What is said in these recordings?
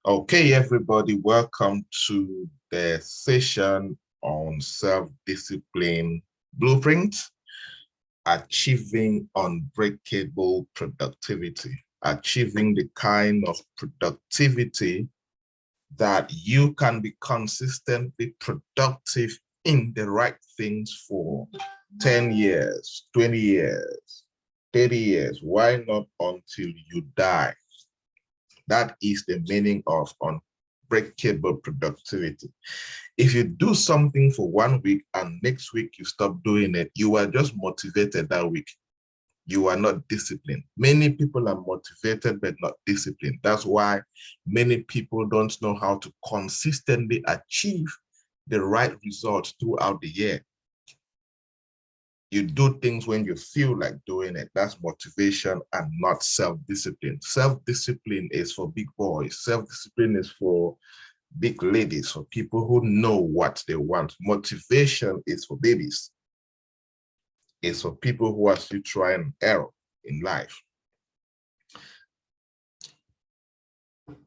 Okay, everybody, welcome to the session on self-discipline blueprint, achieving unbreakable productivity, achieving the kind of productivity that you can be consistently productive in the right things for 10 years, 20 years, 30 years. Why not until you die? That is the meaning of unbreakable productivity. If you do something for 1 week and next week you stop doing it, you are just motivated that week. You are not disciplined. Many people are motivated but not disciplined. That's why many people don't know how to consistently achieve the right results throughout the year. You do things when you feel like doing it. That's motivation and not self-discipline. Self-discipline is for big boys. Self-discipline is for big ladies, for people who know what they want. Motivation is for babies. It's for people who are still trying and error in life.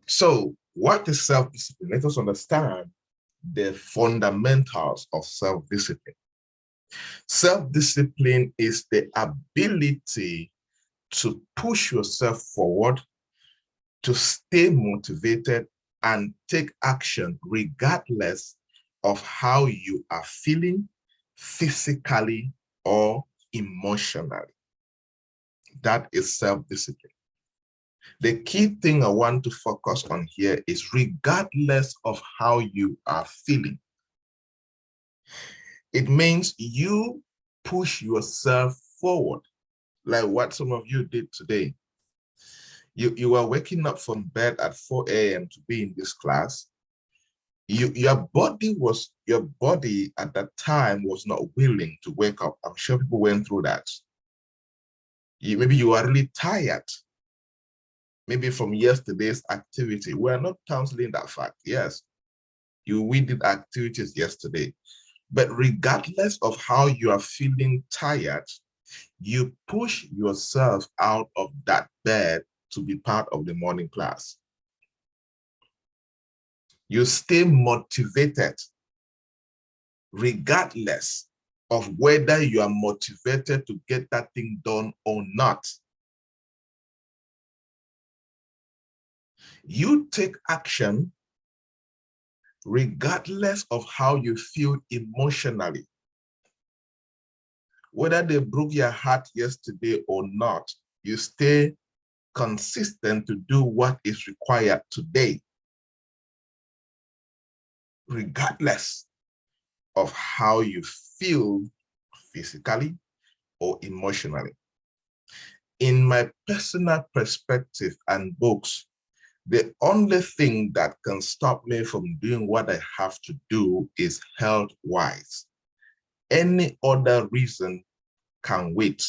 So what is self-discipline? Let us understand the fundamentals of self-discipline. Self-discipline is the ability to push yourself forward, to stay motivated and take action regardless of how you are feeling physically or emotionally. That is self-discipline. The key thing I want to focus on here is regardless of how you are feeling. It means you push yourself forward, like what some of you did today. You were waking up from bed at 4 a.m. to be in this class. Your body at that time was not willing to wake up. I'm sure people went through that. Maybe you are really tired. Maybe from yesterday's activity. We're not counseling that fact. Yes, we did activities yesterday. But regardless of how you are feeling tired, you push yourself out of that bed to be part of the morning class. You stay motivated regardless of whether you are motivated to get that thing done or not. You take action regardless of how you feel emotionally. Whether they broke your heart yesterday or not, you stay consistent to do what is required today, regardless of how you feel physically or emotionally. In my personal perspective and books, the only thing that can stop me from doing what I have to do is health-wise. Any other reason can wait.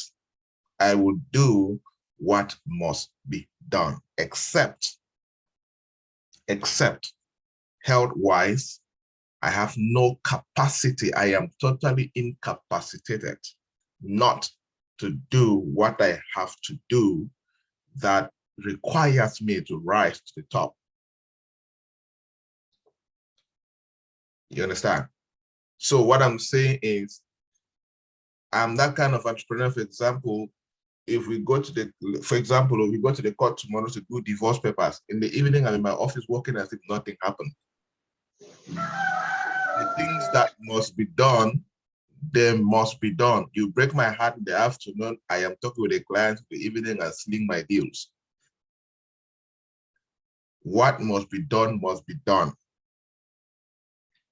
I will do what must be done, except health-wise, I have no capacity. I am totally incapacitated not to do what I have to do that requires me to rise to the top. You understand? So what I'm saying is, I'm that kind of entrepreneur. For example, if we go to the court tomorrow to do divorce papers, in the evening I'm in my office working as if nothing happened. The things that must be done, they must be done. You break my heart in the afternoon, I am talking with a client in the evening and sealing my deals. What must be done must be done.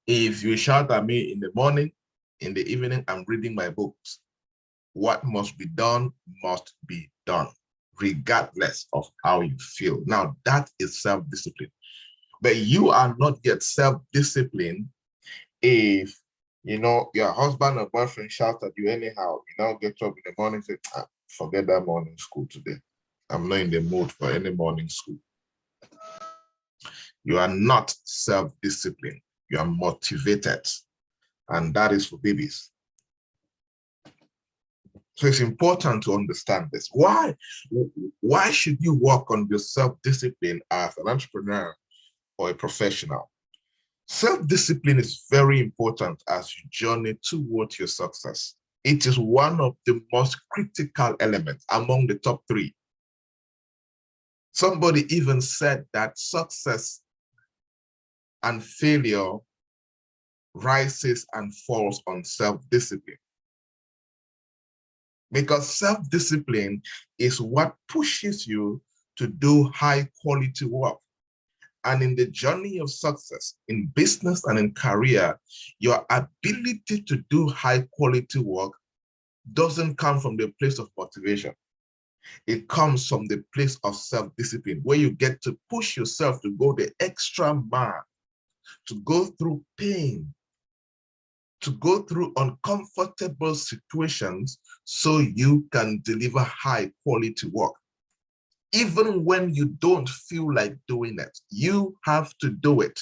If you shout at me in the morning, in the evening, I'm reading my books. What must be done, regardless of how you feel. Now, that is self-discipline. But you are not yet self-disciplined if, your husband or boyfriend shouts at you anyhow. You now get up in the morning and say, forget that morning school today. I'm not in the mood for any morning school. You are not self-disciplined. You are motivated. And that is for babies. So it's important to understand this. Why should you work on your self-discipline as an entrepreneur? or a professional. Self-discipline is very important as you journey towards your success. It is one of the most critical elements among the top three. Somebody even said that success and failure rises and falls on self-discipline. Because self-discipline is what pushes you to do high quality work. And in the journey of success, in business and in career, your ability to do high quality work doesn't come from the place of motivation. It comes from the place of self-discipline, where you get to push yourself to go the extra mile, to go through pain, to go through uncomfortable situations so you can deliver high quality work. Even when you don't feel like doing it, you have to do it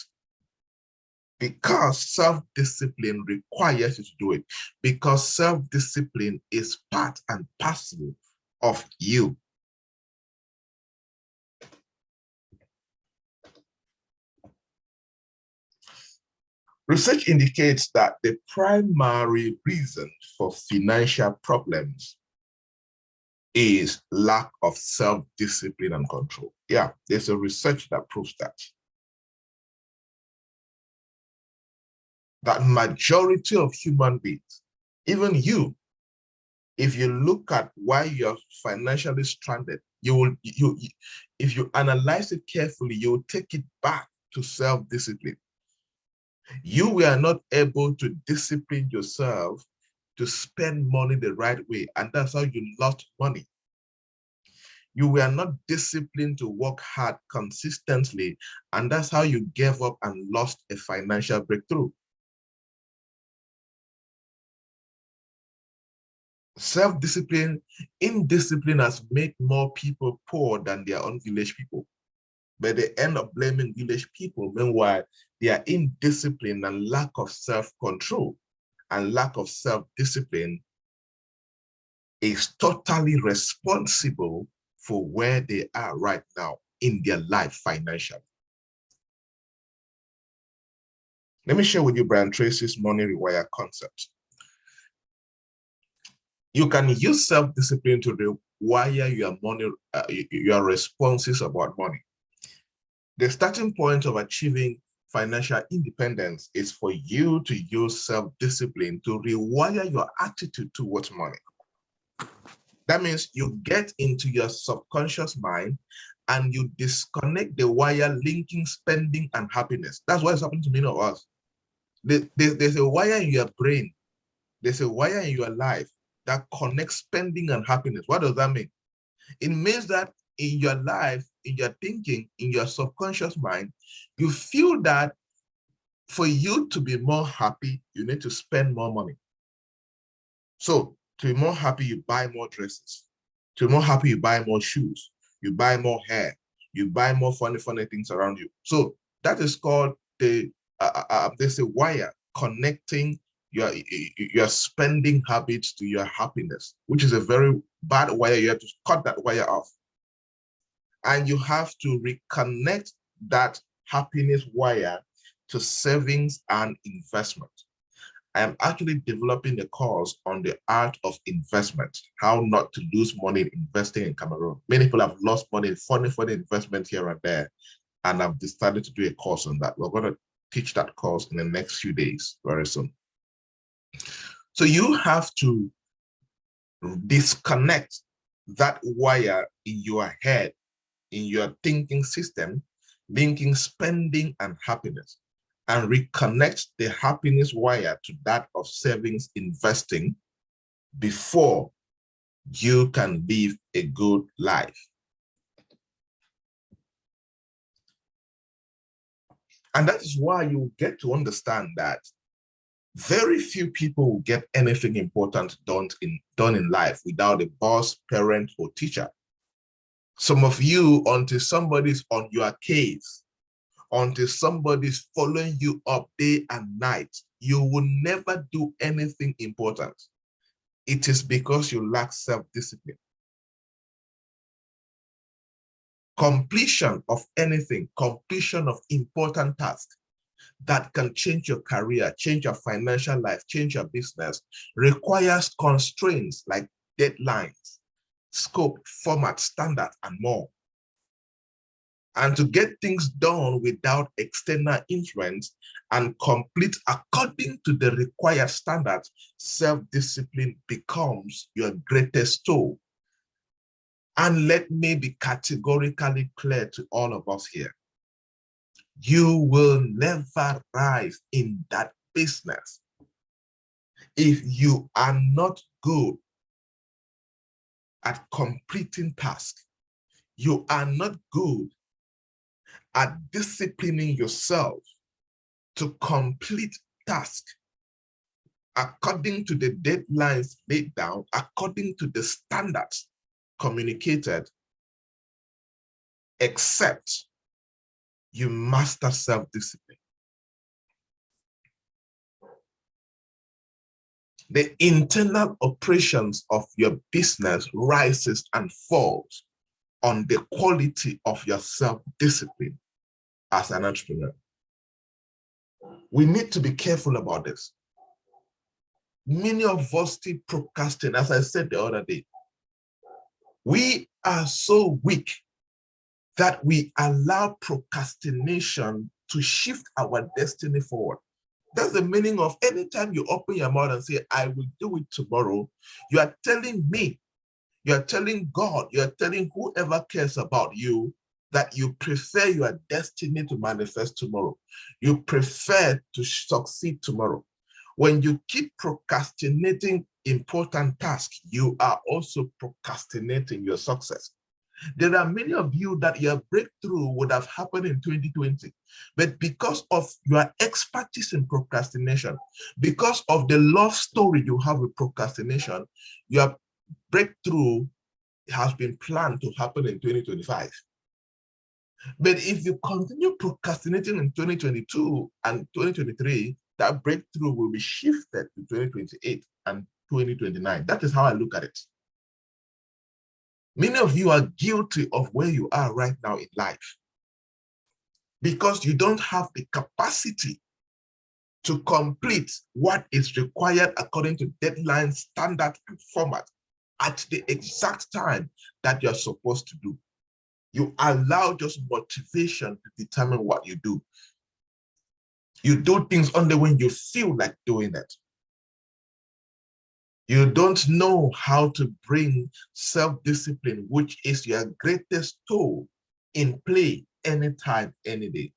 because self-discipline requires you to do it, because self-discipline is part and parcel of you. Research indicates that the primary reason for financial problems is lack of self-discipline and control. Yeah, there's a research that proves that. That majority of human beings, even you, if you look at why you're financially stranded, if you analyze it carefully, you will take it back to self-discipline. You were not able to discipline yourself to spend money the right way, and that's how you lost money. You were not disciplined to work hard consistently, and that's how you gave up and lost a financial breakthrough. Self-discipline, indiscipline has made more people poor than their own village people. But they end up blaming village people. Meanwhile, their indiscipline and lack of self-control and lack of self-discipline is totally responsible for where they are right now in their life financially. Let me share with you Brian Tracy's money rewire concept. You can use self-discipline to rewire your money, your responses about money. The starting point of achieving financial independence is for you to use self-discipline to rewire your attitude towards money. That means you get into your subconscious mind and you disconnect the wire linking spending and happiness. That's what is happening to many of us. There's a wire in your brain, there's a wire in your life that connects spending and happiness. What does that mean? It means that in your life, in your thinking, in your subconscious mind, you feel that for you to be more happy, you need to spend more money. So to be more happy, you buy more dresses. To be more happy, you buy more shoes. You buy more hair. You buy more funny things around you. So that is called there's a wire connecting your spending habits to your happiness, which is a very bad wire. You have to cut that wire off. And you have to reconnect that happiness wire to savings and investment. I am actually developing a course on the art of investment, how not to lose money investing in Cameroon. Many people have lost money in funny investment here and there, and I've decided to do a course on that. We're going to teach that course in the next few days, very soon. So you have to disconnect that wire in your head, in your thinking system, linking spending and happiness, and reconnect the happiness wire to that of savings investing before you can live a good life. And that is why you get to understand that very few people will get anything important done in life without a boss, parent, or teacher. Some of you, until somebody's on your case, until somebody's following you up day and night, you will never do anything important. It is because you lack self-discipline. Completion of anything, completion of important tasks that can change your career, change your financial life, change your business, requires constraints like deadlines, scope, format, standard, and more. And to get things done without external influence and complete according to the required standards, self-discipline becomes your greatest tool. And let me be categorically clear to all of us here. You will never rise in that business if you are not good at completing tasks. You are not good at disciplining yourself to complete tasks according to the deadlines laid down, according to the standards communicated, except you master self-discipline. The internal operations of your business rises and falls on the quality of your self-discipline as an entrepreneur. We need to be careful about this. Many of us still procrastinate, as I said the other day. We are so weak that we allow procrastination to shift our destiny forward. That's the meaning of anytime you open your mouth and say, I will do it tomorrow, you are telling me, you are telling God, you are telling whoever cares about you that you prefer your destiny to manifest tomorrow. You prefer to succeed tomorrow. When you keep procrastinating important tasks, you are also procrastinating your success. There are many of you that your breakthrough would have happened in 2020, but because of your expertise in procrastination, because of the love story you have with procrastination, your breakthrough has been planned to happen in 2025. But if you continue procrastinating in 2022 and 2023, that breakthrough will be shifted to 2028 and 2029. That is how I look at it. Many of you are guilty of where you are right now in life because you don't have the capacity to complete what is required according to deadline, standard, and format at the exact time that you're supposed to do. You allow just motivation to determine what you do. You do things only when you feel like doing it. You don't know how to bring self-discipline, which is your greatest tool, in play anytime, any day.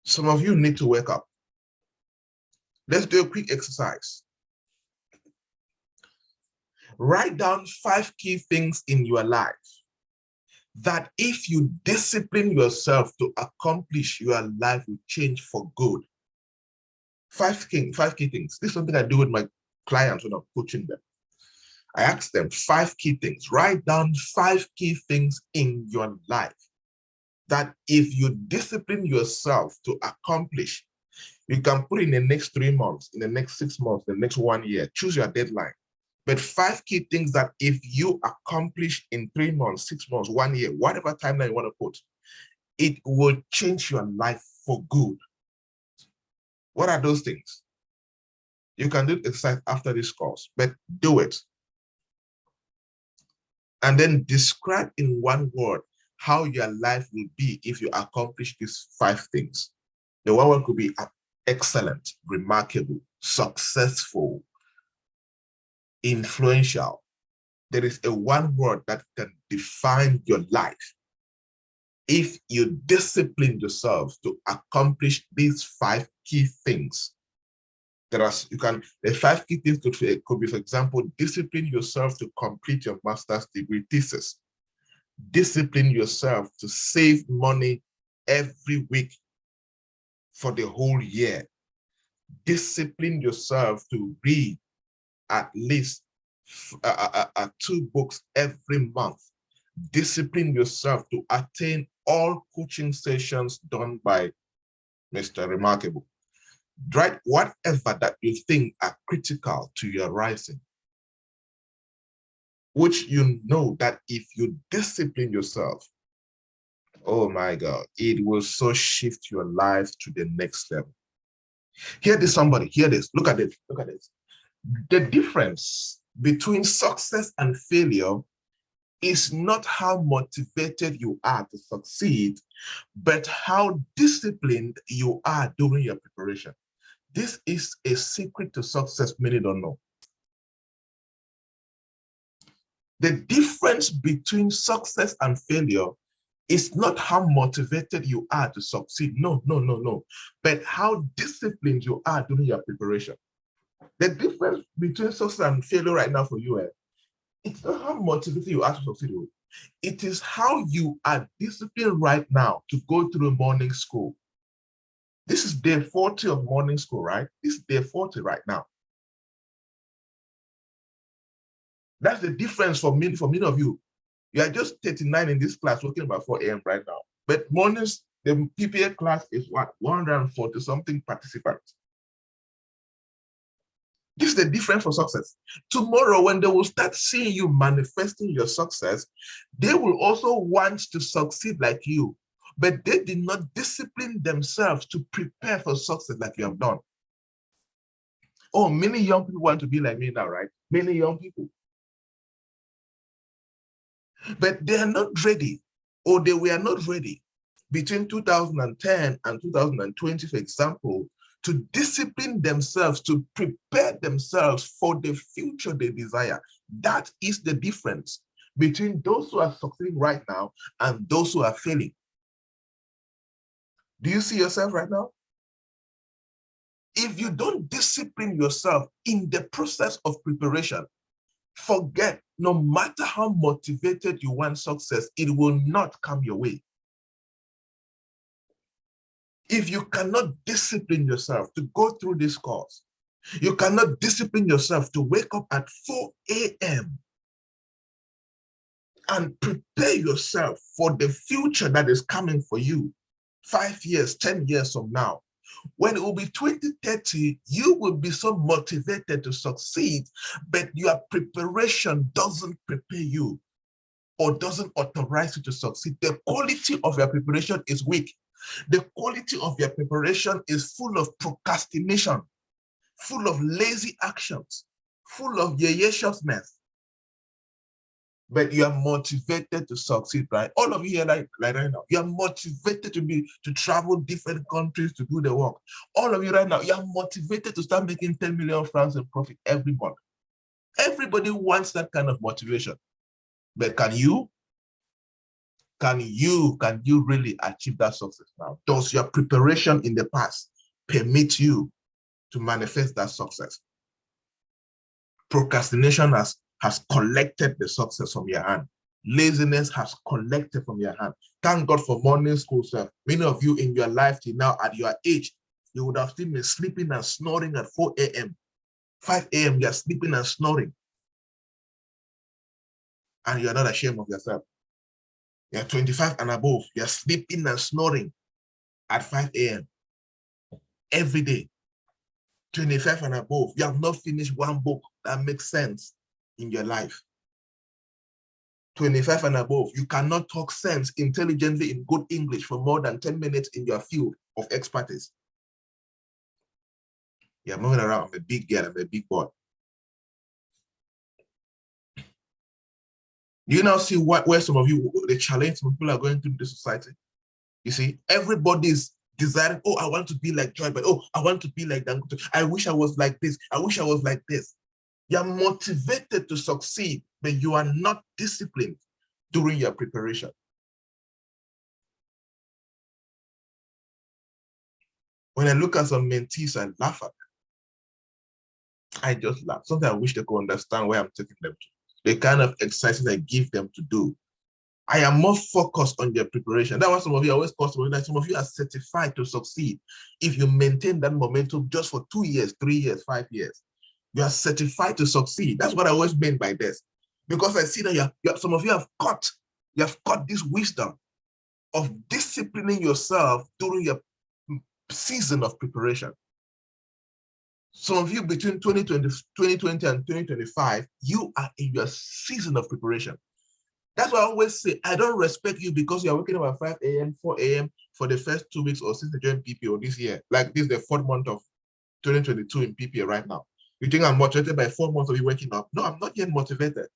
Some of you need to wake up. Let's do a quick exercise. Write down 5 key things in your life that if you discipline yourself to accomplish, your life will change for good. 5 key things. This is something I do with my clients when I'm coaching them. I ask them 5 key things. Write down 5 key things in your life that if you discipline yourself to accomplish, you can put in the next 3 months, in the next 6 months, the next 1 year. Choose your deadline. But 5 key things that if you accomplish in 3 months, 6 months, 1 year, whatever timeline you want to put, it will change your life for good. What are those things? You can do exercise after this course, but do it. And then describe in 1 word how your life will be if you accomplish these 5 things. The 1 word could be excellent, remarkable, successful, influential. There is a 1 word that can define your life. If you discipline yourself to accomplish these 5 key things, the 5 key things could be, for example, discipline yourself to complete your master's degree thesis. Discipline yourself to save money every week for the whole year. Discipline yourself to read at least 2 books every month. Discipline yourself to attend all coaching sessions done by Mr. Remarkable. Right, whatever that you think are critical to your rising. which you know that if you discipline yourself, oh my God, it will so shift your life to the next level. Hear this, somebody, hear this, look at this, look at this. The difference between success and failure is not how motivated you are to succeed, but how disciplined you are during your preparation. This is a secret to success many don't know. The difference between success and failure is not how motivated you are to succeed. No, no, no, no. But how disciplined you are during your preparation. The difference between success and failure right now for you, it's not how motivated you are to succeed. It is how you are disciplined right now to go through morning school. This is day 40 of morning school, right? This is day 40 right now. That's the difference for many of you. You are just 39 in this class working about 4 a.m. right now. But mornings, the PPA class is what? 140 something participants. This is the difference for success. Tomorrow, when they will start seeing you manifesting your success, they will also want to succeed like you. But they did not discipline themselves to prepare for success like you have done. Oh, many young people want to be like me now, right? Many young people. But they are not ready, or they were not ready between 2010 and 2020, for example, to discipline themselves, to prepare themselves for the future they desire. That is the difference between those who are succeeding right now and those who are failing. Do you see yourself right now? If you don't discipline yourself in the process of preparation, forget, no matter how motivated you want success, it will not come your way. If you cannot discipline yourself to go through this course, you cannot discipline yourself to wake up at 4 a.m. and prepare yourself for the future that is coming for you 5 years, 10 years from now. When it will be 2030, you will be so motivated to succeed, but your preparation doesn't prepare you or doesn't authorize you to succeed. The quality of your preparation is weak. The quality of your preparation is full of procrastination, full of lazy actions, full of yeyeshousness. But you are motivated to succeed, right? All of you here, like right now, you are motivated to travel different countries to do the work. All of you right now, you are motivated to start making 10 million francs in profit every month. Everybody wants that kind of motivation. But can you? Can you really achieve that success now? Does your preparation in the past permit you to manifest that success? Procrastination has collected the success from your hand. Laziness has collected from your hand. Thank God for morning school, sir. Many of you in your life till now, at your age, you would have still been sleeping and snoring at 4 a.m. 5 a.m. You're sleeping and snoring. And you're not ashamed of yourself. You're 25 and above. You're sleeping and snoring at 5 a.m. every day. 25 and above. You have not finished one book that makes sense in your life. 25 and above, you cannot talk sense intelligently in good English for more than 10 minutes in your field of expertise. You're moving around. I'm a big girl, I'm a big boy. You now see where some of you, the challenge some people are going through in the society. You see, everybody's desiring, oh, I want to be like Joybert. Oh, I want to be like Dangote. I wish I was like this. I wish I was like this. You're motivated to succeed, but you are not disciplined during your preparation. When I look at some mentees, I laugh at them. I just laugh. Sometimes I wish they could understand where I'm taking them to. The kind of exercises I give them to do. I am more focused on their preparation. That's why some of you always call some of you are certified to succeed. If you maintain that momentum just for 2 years, 3 years, 5 years, you are certified to succeed. That's what I always mean by this. Because I see that some of you have caught this wisdom of disciplining yourself during your season of preparation. Some of you between 2020 and 2025, you are in your season of preparation. That's why I always say, I don't respect you because you are waking up at 5 a.m., 4 a.m. for the first 2 weeks or since I joined PPO this year. Like this is the 4th month of 2022 in PPO right now. You think I'm motivated by 4 months of you waking up? No, I'm not yet motivated.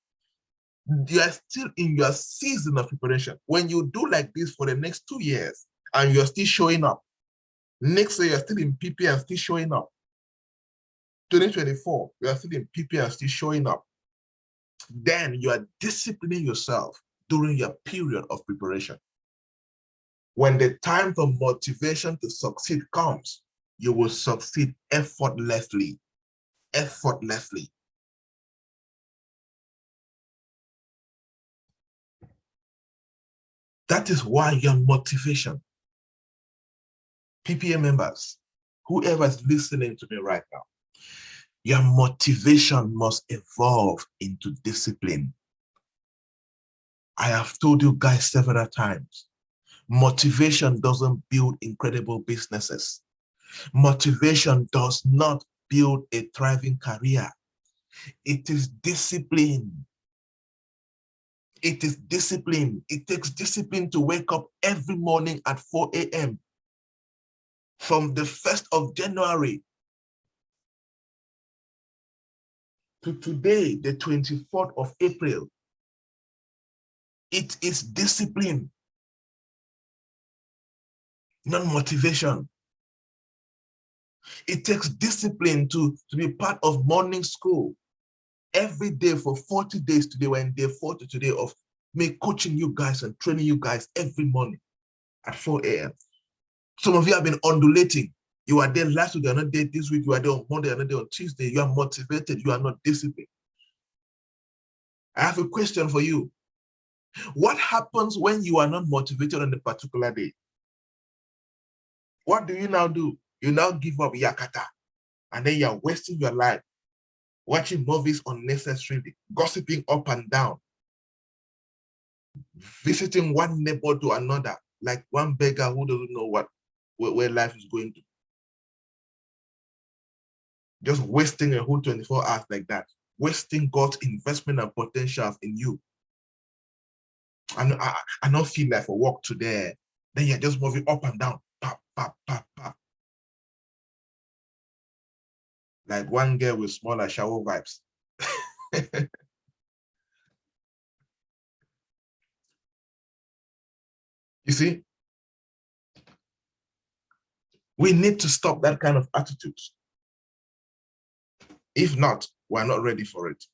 You are still in your season of preparation. When you do like this for the next 2 years and you're still showing up, next year you're still in PPO and still showing up. 2024, you are still in PPO and still showing up. Then you are disciplining yourself during your period of preparation. When the time for motivation to succeed comes, you will succeed effortlessly. Effortlessly. That is why your motivation, PPA members, whoever is listening to me right now, your motivation must evolve into discipline. I have told you guys several times, motivation doesn't build incredible businesses. Motivation does not build a thriving career. It is discipline. It is discipline. It takes discipline to wake up every morning at 4 a.m. From the 1st of January to today, the 24th of April. It is discipline, not motivation. It takes discipline to be part of morning school. Every day for 40 days today, we're in day 40 today of me coaching you guys and training you guys every morning at 4 a.m. Some of you have been undulating. You are there last week, you are not there this week, you are there on Monday, you are not there on Tuesday. You are motivated, you are not disciplined. I have a question for you. What happens when you are not motivated on a particular day? What do? You now give up yakata, and then you're wasting your life watching movies unnecessarily, gossiping up and down, visiting one neighbor to another, like one beggar who doesn't know where life is going to. Just wasting a whole 24 hours like that, wasting God's investment and potentials in you. I don't feel like for work today. Then you're just moving up and down, pop, pop, pop, pop. Like one girl with smaller shower vibes. You see, we need to stop that kind of attitude. If not, we're not ready for it.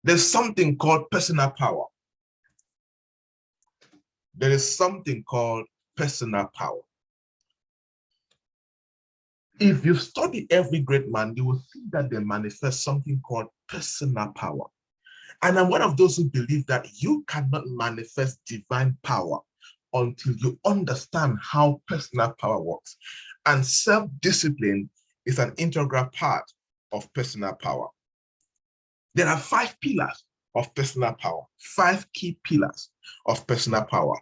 There's something called personal power. There is something called personal power. If you study every great man, you will see that they manifest something called personal power. And I'm one of those who believe that you cannot manifest divine power until you understand how personal power works. And self-discipline is an integral part of personal power. There are 5 pillars of personal power, 5 key pillars of personal power.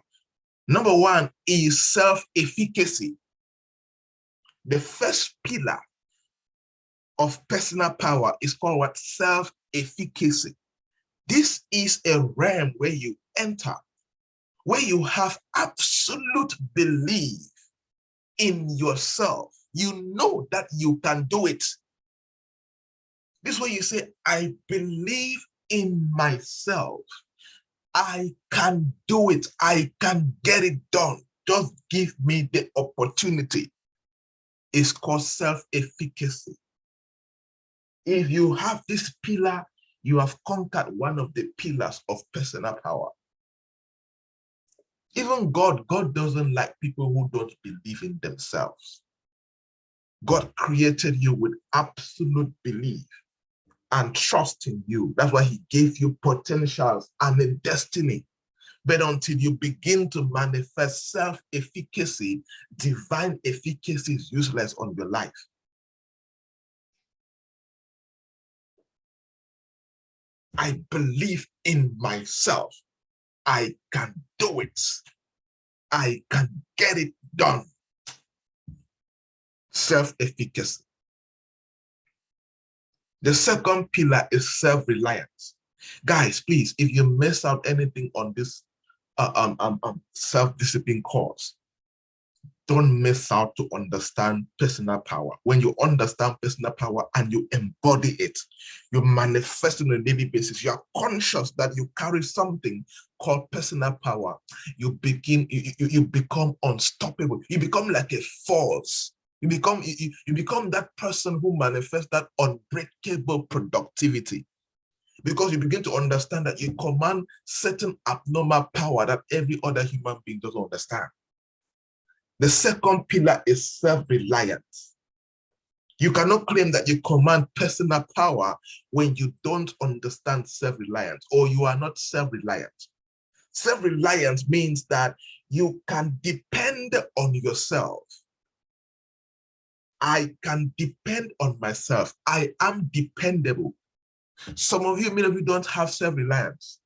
Number 1 is self-efficacy. The first pillar of personal power is called what? Self-efficacy. This is a realm where you enter, where you have absolute belief in yourself. You know that you can do it. This is where you say, I believe in myself. I can do it. I can get it done. Just give me the opportunity. It's called self-efficacy. If you have this pillar, you have conquered one of the pillars of personal power. Even God doesn't like people who don't believe in themselves. God created you with absolute belief and trust in you. That's why he gave you potentials and a destiny. But until you begin to manifest self-efficacy, divine efficacy is useless on your life. I believe in myself. I can do it. I can get it done. Self-efficacy. The second pillar is self-reliance. Guys, please, if you miss out anything on this self-discipline course, don't miss out to understand personal power. When you understand personal power and you embody it, you manifest on a daily basis, you are conscious that you carry something called personal power. You become unstoppable. You become like a force. You become that person who manifests that unbreakable productivity, because you begin to understand that you command certain abnormal power that every other human being doesn't understand. The second pillar is self-reliance. You cannot claim that you command personal power when you don't understand self-reliance, or you are not self-reliant. Self-reliance means that you can depend on yourself. I can depend on myself. I am dependable. Some of you, many of you don't have self-reliance.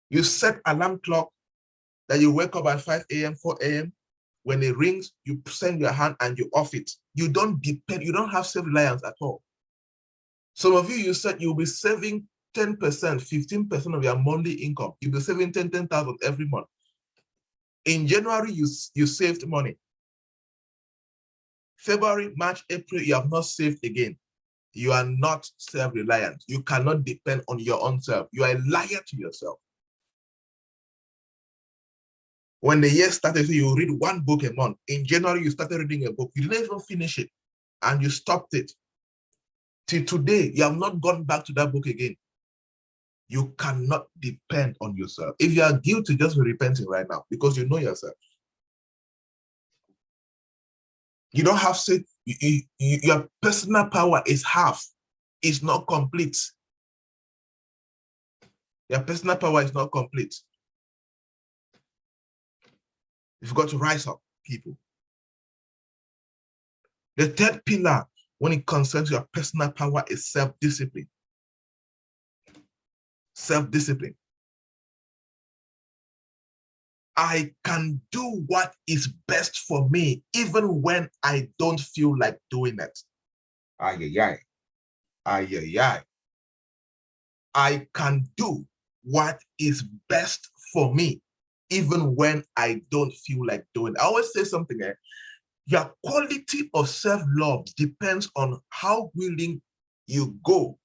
You set alarm clock that you wake up at 5 a.m., 4 a.m. When it rings, you send your hand and you off it. You don't depend, you don't have self-reliance at all. Some of you, you said you'll be saving 10%, 15% of your monthly income. You'll be saving 10,000 every month. In January, you saved money. February, March, April, you have not saved again. You are not self-reliant. You cannot depend on your own self. You are a liar to yourself. When the year started, you read one book a month. In January, you started reading a book. You didn't even finish it, and you stopped it. Till today, you have not gone back to that book again. You cannot depend on yourself. If you are guilty, just be repenting right now, because you know yourself. You don't have to, your personal power is half. It's not complete. Your personal power is not complete. You've got to rise up, people. The third pillar, when it concerns your personal power, is self-discipline. Self-discipline. I can do what is best for me, even when I don't feel like doing it. Ay, ay, ay. Ay, ay, ay. I can do what is best for me, even when I don't feel like doing it. I always say something, your quality of self-love depends on how willing you go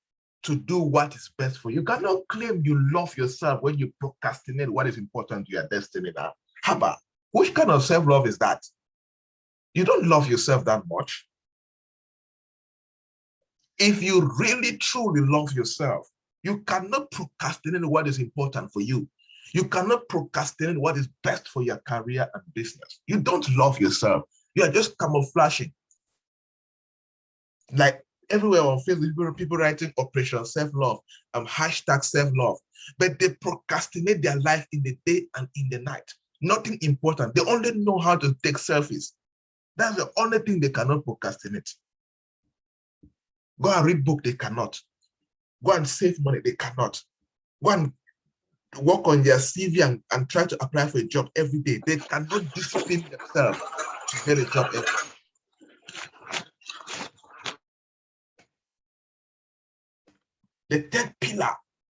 to do what is best for you. You cannot claim you love yourself when you procrastinate what is important to your destiny now. How about, which kind of self-love is that? You don't love yourself that much. If you really truly love yourself, you cannot procrastinate what is important for you. You cannot procrastinate what is best for your career and business. You don't love yourself. You are just camouflaging. Like everywhere on Facebook, people writing Operation Self-Love, hashtag self-love, but they procrastinate their life in the day and in the night. Nothing important. They only know how to take selfies. That's the only thing they cannot procrastinate. Go and read book, they cannot. Go and save money, they cannot. Go and work on their CV and try to apply for a job every day. They cannot discipline themselves to get a job every day. The third pillar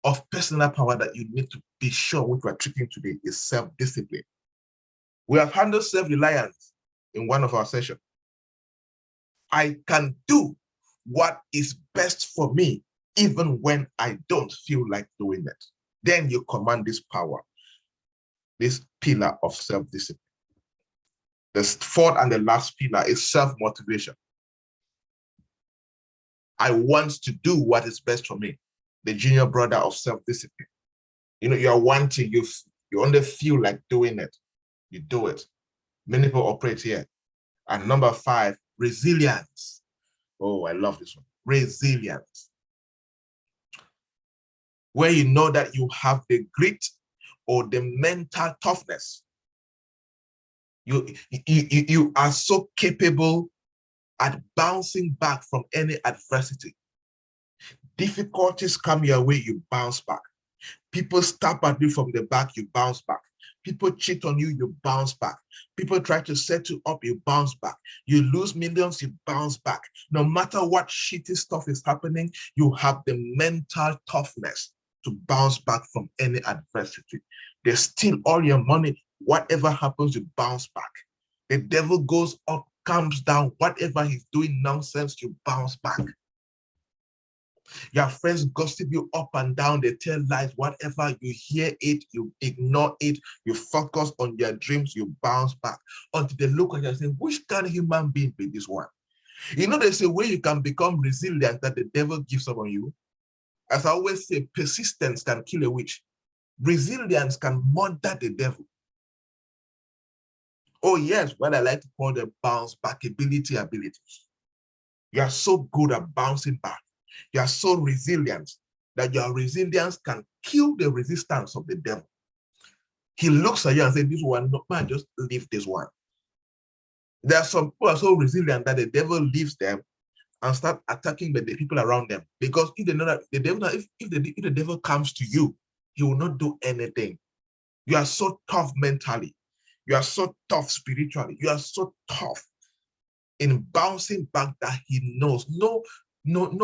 of personal power that you need to be sure which we're treating today is self-discipline. We have handled self-reliance in one of our sessions. I can do what is best for me, even when I don't feel like doing it. Then you command this power, this pillar of self-discipline. The fourth and the last pillar is self-motivation. I want to do what is best for me. The junior brother of self-discipline. You know, you're wanting, you only feel like doing it. You do it. Many people operate here. And number 5, resilience. Oh, I love this one. Resilience. Where you know that you have the grit or the mental toughness. You are so capable at bouncing back from any adversity. Difficulties come your way, you bounce back. People stab at you from the back, you bounce back. People cheat on you, you bounce back. People try to set you up, you bounce back. You lose millions, you bounce back. No matter what shitty stuff is happening, you have the mental toughness to bounce back from any adversity. They steal all your money. Whatever happens, you bounce back. The devil goes up, comes down. Whatever he's doing nonsense, you bounce back. Your friends gossip you up and down. They tell lies. Whatever, you hear it, you ignore it. You focus on your dreams. You bounce back until they look at you and say, which kind of human being be this one? You know, there's a way you can become resilient that the devil gives up on you. As I always say, persistence can kill a witch. Resilience can murder the devil. Oh yes, what I like to call the bounce back abilities. You are so good at bouncing back. You are so resilient that your resilience can kill the resistance of the devil. He looks at you and says, this one, no, man, just leave this one. There are some people who are so resilient that the devil leaves them and start attacking the people around them. Because if they know that the devil, if the devil comes to you, he will not do anything. You are so tough mentally. You are so tough spiritually. You are so tough in bouncing back that he knows no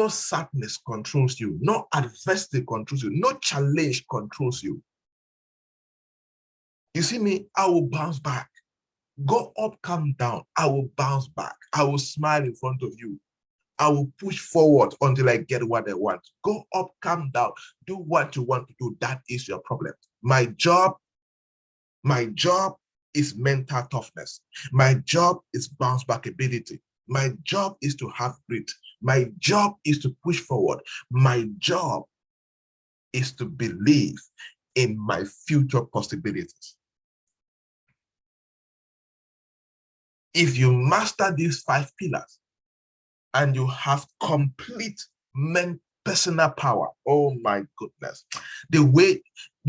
sadness controls you, no adversity controls you, no challenge controls you. You see me, I will bounce back. Go up, come down, I will bounce back. I will smile in front of you. I will push forward until I get what I want. Go up, come down, do what you want to do. That is your problem. My job is mental toughness. My job is bounce back ability. My job is to have grit. My job is to push forward. My job is to believe in my future possibilities. If you master these 5 pillars and you have complete personal power, oh my goodness, the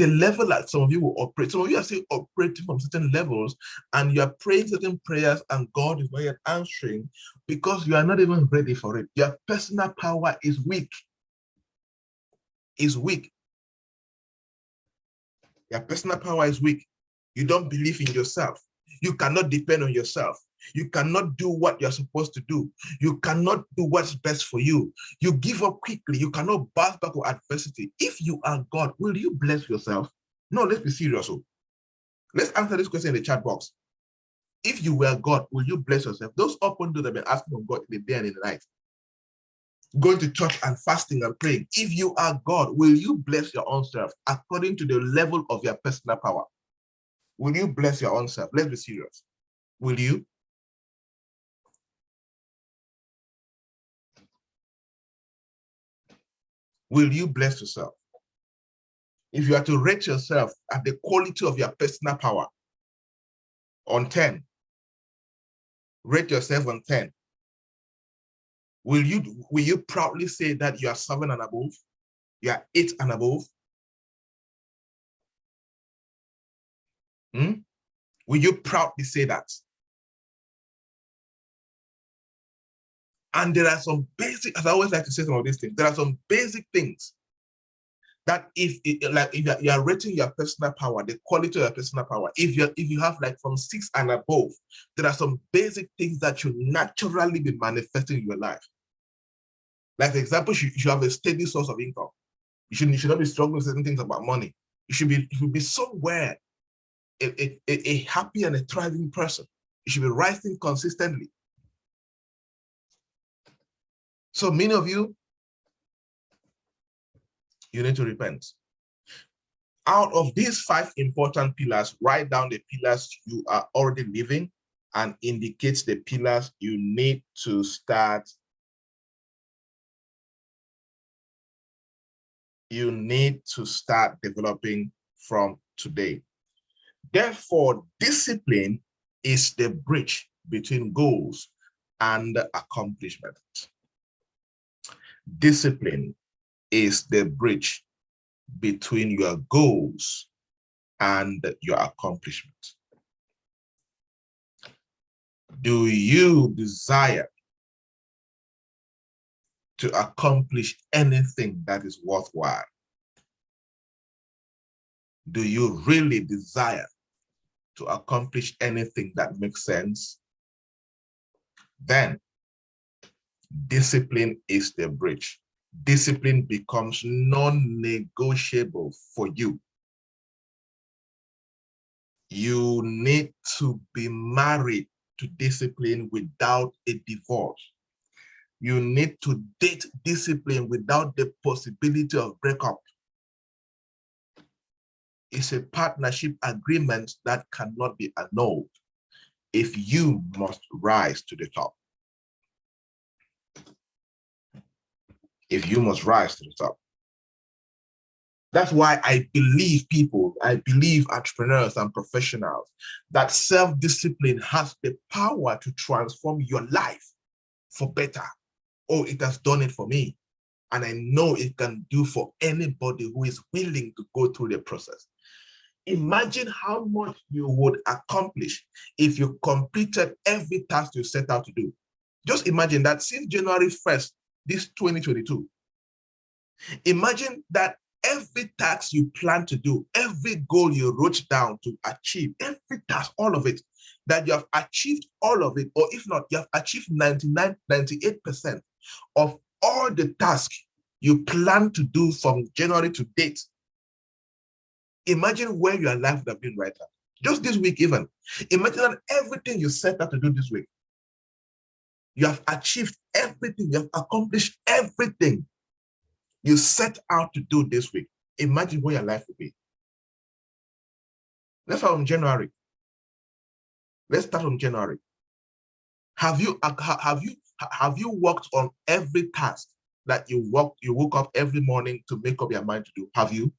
level that some of you will operate, some of you are still operating from certain levels and you are praying certain prayers and God is not yet answering because you are not even ready for it. Your personal power is weak. Your personal power is weak. You don't believe in yourself. You cannot depend on yourself. You cannot do what you're supposed to do. You cannot do what's best for you. You give up quickly. You cannot bounce back with adversity. If you are God, will you bless yourself? No, let's be serious. Let's answer this question in the chat box. If you were God, will you bless yourself? Those open doors have been asking of God in the day and in the night. Going to church and fasting and praying. If you are God, will you bless your own self according to the level of your personal power? Will you bless your own self? Let's be serious. Will you? Will you bless yourself? If you are to rate yourself at the quality of your personal power on 10, rate yourself on 10. Will you proudly say that you are 7 and above? You are 8 and above? Will you proudly say that? And there are some basic, as I always like to say some of these things, there are some basic things that if you are rating your personal power, the quality of your personal power, if you have like from 6 and above, there are some basic things that should naturally be manifesting in your life. Like for example, you should have a steady source of income. You should not be struggling with certain things about money. You should be somewhere a happy and a thriving person. You should be rising consistently. So many of you, you need to repent. Out of these 5 important pillars, write down the pillars you are already living and indicate the pillars you need to start. You need to start developing from today. Therefore, discipline is the bridge between goals and accomplishment. Discipline is the bridge between your goals and your accomplishment. Do you desire to accomplish anything that is worthwhile? Do you really desire to accomplish anything that makes sense, then discipline is the bridge. Discipline becomes non-negotiable for you. You need to be married to discipline without a divorce. You need to date discipline without the possibility of breakup. It's a partnership agreement that cannot be annulled if you must rise to the top. If you must rise to the top. That's why I believe people, I believe entrepreneurs and professionals, that self-discipline has the power to transform your life for better. Oh, it has done it for me. And I know it can do for anybody who is willing to go through the process. Imagine how much you would accomplish if you completed every task you set out to do. Just imagine that since January 1st, this 2022, imagine that every task you plan to do, every goal you wrote down to achieve, every task, all of it, that you have achieved all of it, or if not, you have achieved 99, 98% of all the tasks you plan to do from January to date. Imagine where your life would have been right now. Just this week even. Imagine that everything you set out to do this week, you have achieved everything, you have accomplished everything you set out to do this week. Imagine where your life would be. Let's start from January. Let's start from January. Have you worked on every task that you woke up every morning to make up your mind to do? Have you?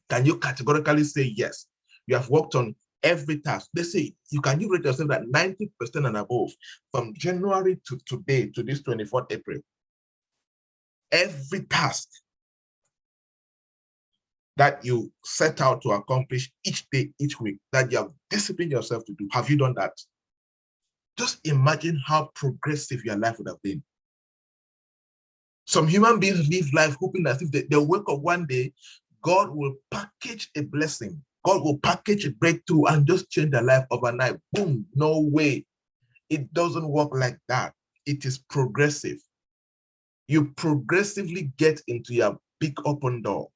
Can you categorically say yes? You have worked on every task. Let's say you rate yourself at 90% and above from January to today, to this 24th April. Every task that you set out to accomplish each day, each week, that you have disciplined yourself to do. Have you done that? Just imagine how progressive your life would have been. Some human beings live life hoping that if they wake up one day, God will package a blessing. God will package a breakthrough and just change their life overnight. Boom, no way. It doesn't work like that. It is progressive. You progressively get into your big open door.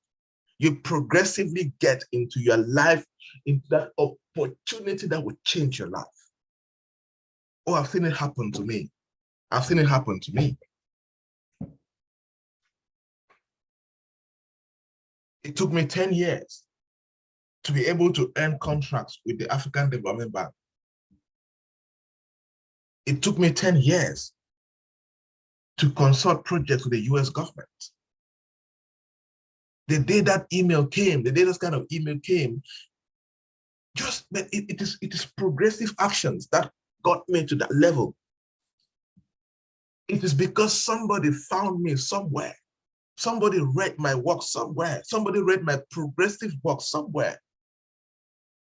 You progressively get into your life, into that opportunity that will change your life. Oh, I've seen it happen to me. I've seen it happen to me. It took me 10 years to be able to earn contracts with the African Development Bank. It took me 10 years to consult projects with the US government. The day that email came, the day this kind of email came, just it is progressive actions that got me to that level. It is because somebody found me somewhere. Somebody read my work somewhere. Somebody read my progressive work somewhere.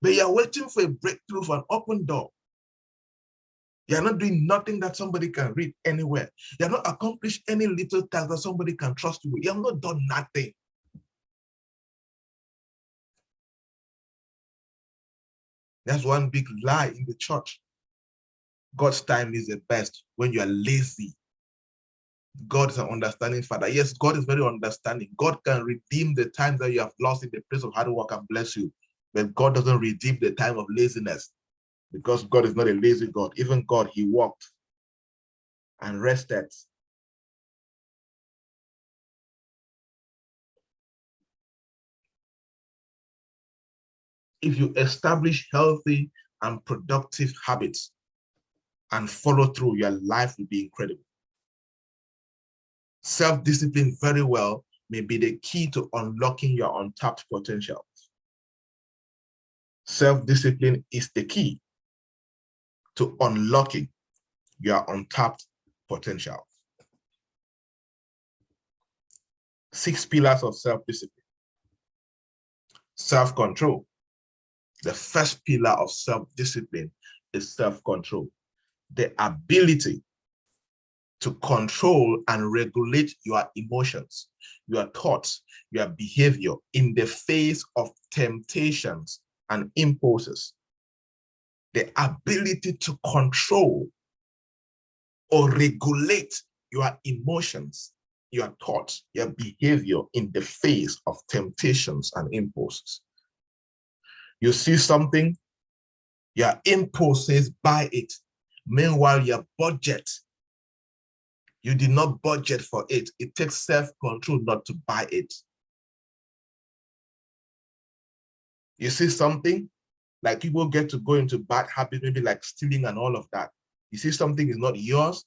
But you're waiting for a breakthrough, for an open door. You're not doing nothing that somebody can read anywhere. You're not accomplished any little task that somebody can trust you with. You have not done nothing. That's one big lie in the church. God's time is the best when you are lazy. God is an understanding Father. Yes, God is very understanding. God can redeem the time that you have lost in the place of hard work and bless you. But God doesn't redeem the time of laziness, because God is not a lazy God. Even God, he walked and rested. If you establish healthy and productive habits and follow through, your life will be incredible. Self-discipline very well may be the key to unlocking your untapped potential. Self-discipline is the key to unlocking your untapped potential. 6 pillars of self-discipline. Self-control. The first pillar of self-discipline is self-control. The ability to control and regulate your emotions, your thoughts, your behavior in the face of temptations and impulses. the ability to control or regulate your emotions, your thoughts, your behavior in the face of temptations and impulses. You see something, your impulse says buy it. Meanwhile, your budget, you did not budget for it. It takes self-control not to buy it. You see something, like people get to go into bad habits, maybe like stealing and all of that. You see something is not yours,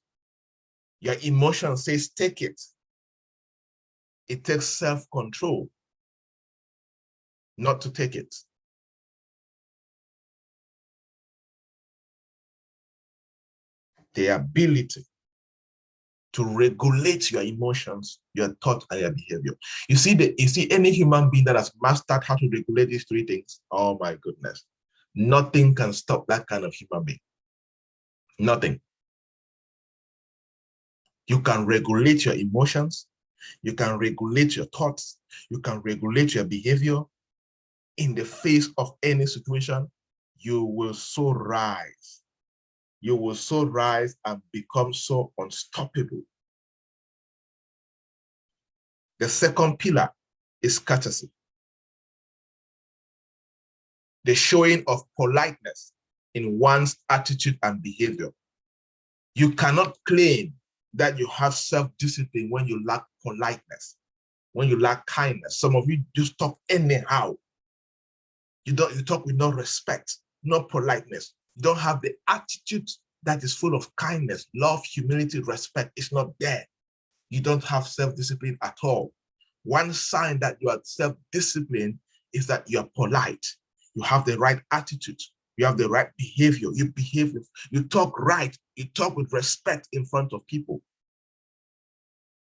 your emotion says take it. It takes self-control not to take it. The ability to regulate your emotions, your thought, and your behavior. You see any human being that has mastered how to regulate these three things, oh my goodness, nothing can stop that kind of human being. Nothing. You can regulate your emotions, you can regulate your thoughts, you can regulate your behavior. In the face of any situation, you will so rise. You will so rise and become so unstoppable. The second pillar is courtesy. The showing of politeness in one's attitude and behavior. You cannot claim that you have self-discipline when you lack politeness, when you lack kindness. Some of you just talk anyhow. You talk with no respect, no politeness. You don't have the attitude that is full of kindness, love, humility, respect. It's not there. You don't have self-discipline at all. One sign that you are self-disciplined is that you're polite. You have the right attitude. You have the right behavior. You behave, you talk right. You talk with respect in front of people.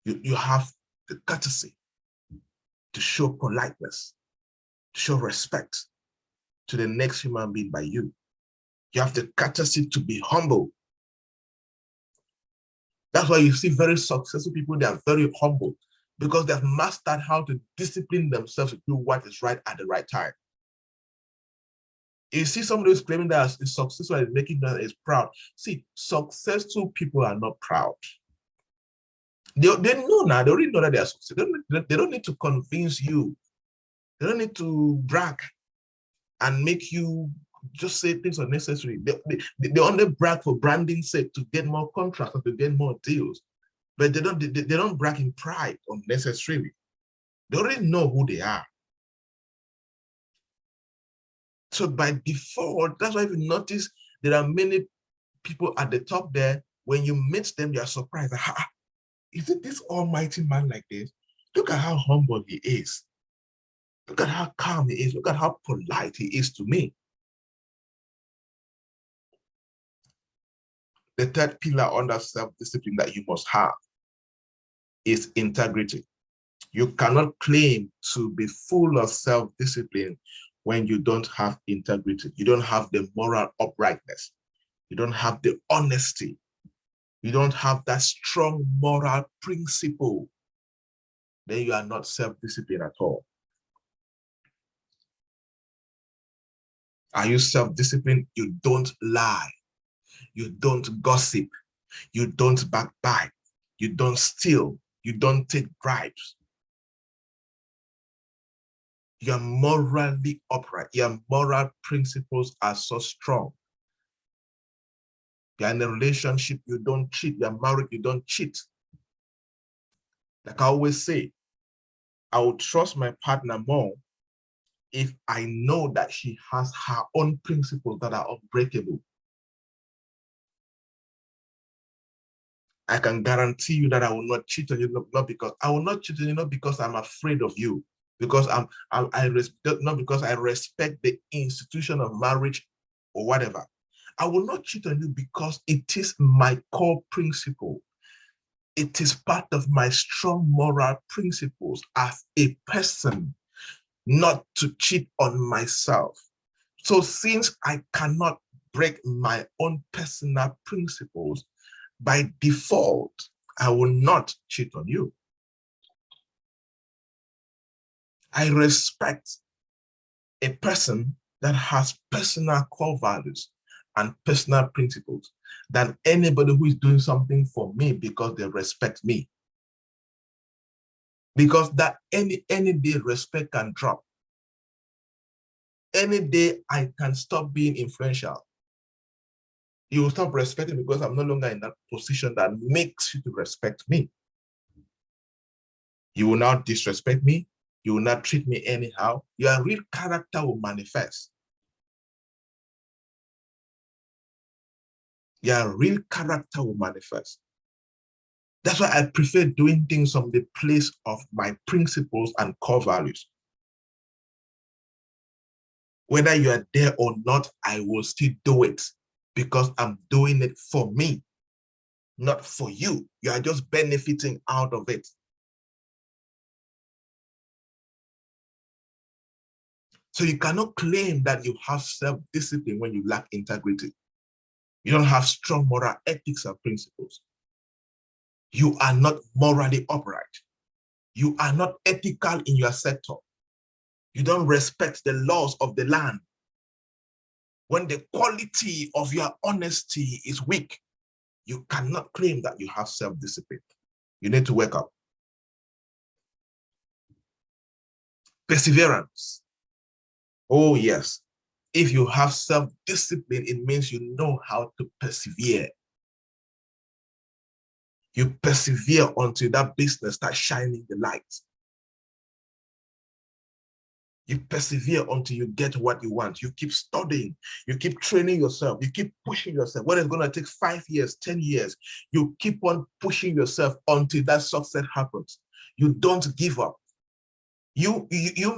You have the courtesy to show politeness, to show respect to the next human being by you. You have the courtesy to be humble. That's why you see very successful people, they are very humble because they've mastered how to discipline themselves to do what is right at the right time. You see somebody who's claiming that is successful and making that is proud. See, successful people are not proud. They know now, they already know that they are successful. They don't need to convince you. They don't need to brag and make you just say things unnecessary. They only brag for branding's sake to get more contracts or to get more deals. But they don't brag in pride unnecessarily. They already know who they are. So by default, that's why if you notice, there are many people at the top there, when you meet them, you're surprised. Is it this almighty man like this? Look at how humble he is. Look at how calm he is. Look at how polite he is to me. The third pillar under self-discipline that you must have is integrity. You cannot claim to be full of self-discipline when you don't have integrity. You don't have the moral uprightness. You don't have the honesty. You don't have that strong moral principle. Then you are not self-disciplined at all. Are you self-disciplined? You don't lie. You don't gossip. You don't backbite. You don't steal. You don't take bribes. You're morally upright. Your moral principles are so strong. You're in a relationship, you don't cheat. You're married, you don't cheat. Like I always say, I will trust my partner more if I know that she has her own principles that are unbreakable. I can guarantee you that I will not cheat on you, not because I will not cheat on you, not because I'm afraid of you, because not because I respect the institution of marriage or whatever. I will not cheat on you because it is my core principle. It is part of my strong moral principles as a person, not to cheat on myself. So since I cannot break my own personal principles, by default, I will not cheat on you. I respect a person that has personal core values and personal principles than anybody who is doing something for me because they respect me. Because that any day respect can drop. Any day I can stop being influential. You will stop respecting because I'm no longer in that position that makes you to respect me. You will not disrespect me. You will not treat me anyhow. Your real character will manifest. Your real character will manifest. That's why I prefer doing things from the place of my principles and core values. Whether you are there or not, I will still do it because I'm doing it for me, not for you. You are just benefiting out of it. So you cannot claim that you have self-discipline when you lack integrity. You don't have strong moral ethics and principles. You are not morally upright. You are not ethical in your sector. You don't respect the laws of the land. When the quality of your honesty is weak, you cannot claim that you have self-discipline. You need to wake up. Perseverance. Oh, yes. If you have self-discipline, it means you know how to persevere. You persevere until that business starts shining the light. You persevere until you get what you want. You keep studying. You keep training yourself. You keep pushing yourself. Whether it's going to take 5 years, 10 years, you keep on pushing yourself until that success happens. You don't give up. You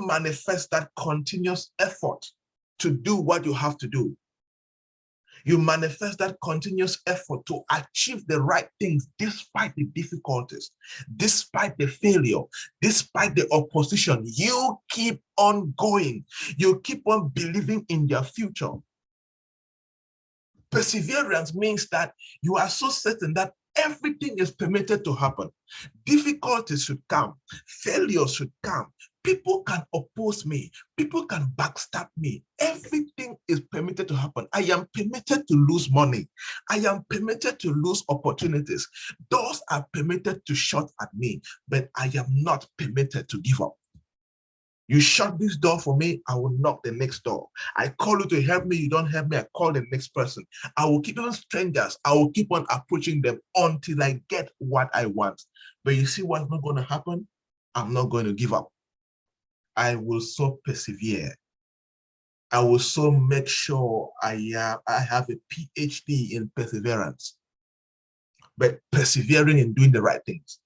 manifest that continuous effort to do what you have to do. You manifest that continuous effort to achieve the right things despite the difficulties, despite the failure, despite the opposition. You keep on going. You keep on believing in your future. Perseverance means that you are so certain that everything is permitted to happen. Difficulties should come. Failure should come. People can oppose me. People can backstab me. Everything is permitted to happen. I am permitted to lose money. I am permitted to lose opportunities. Doors are permitted to shut at me, but I am not permitted to give up. You shut this door for me, I will knock the next door. I call you to help me, you don't help me, I call the next person. I will keep on strangers, I will keep on approaching them until I get what I want. But you see what's not going to happen? I'm not going to give up. I will so persevere. I will so make sure I have a PhD in perseverance. But persevering in doing the right things,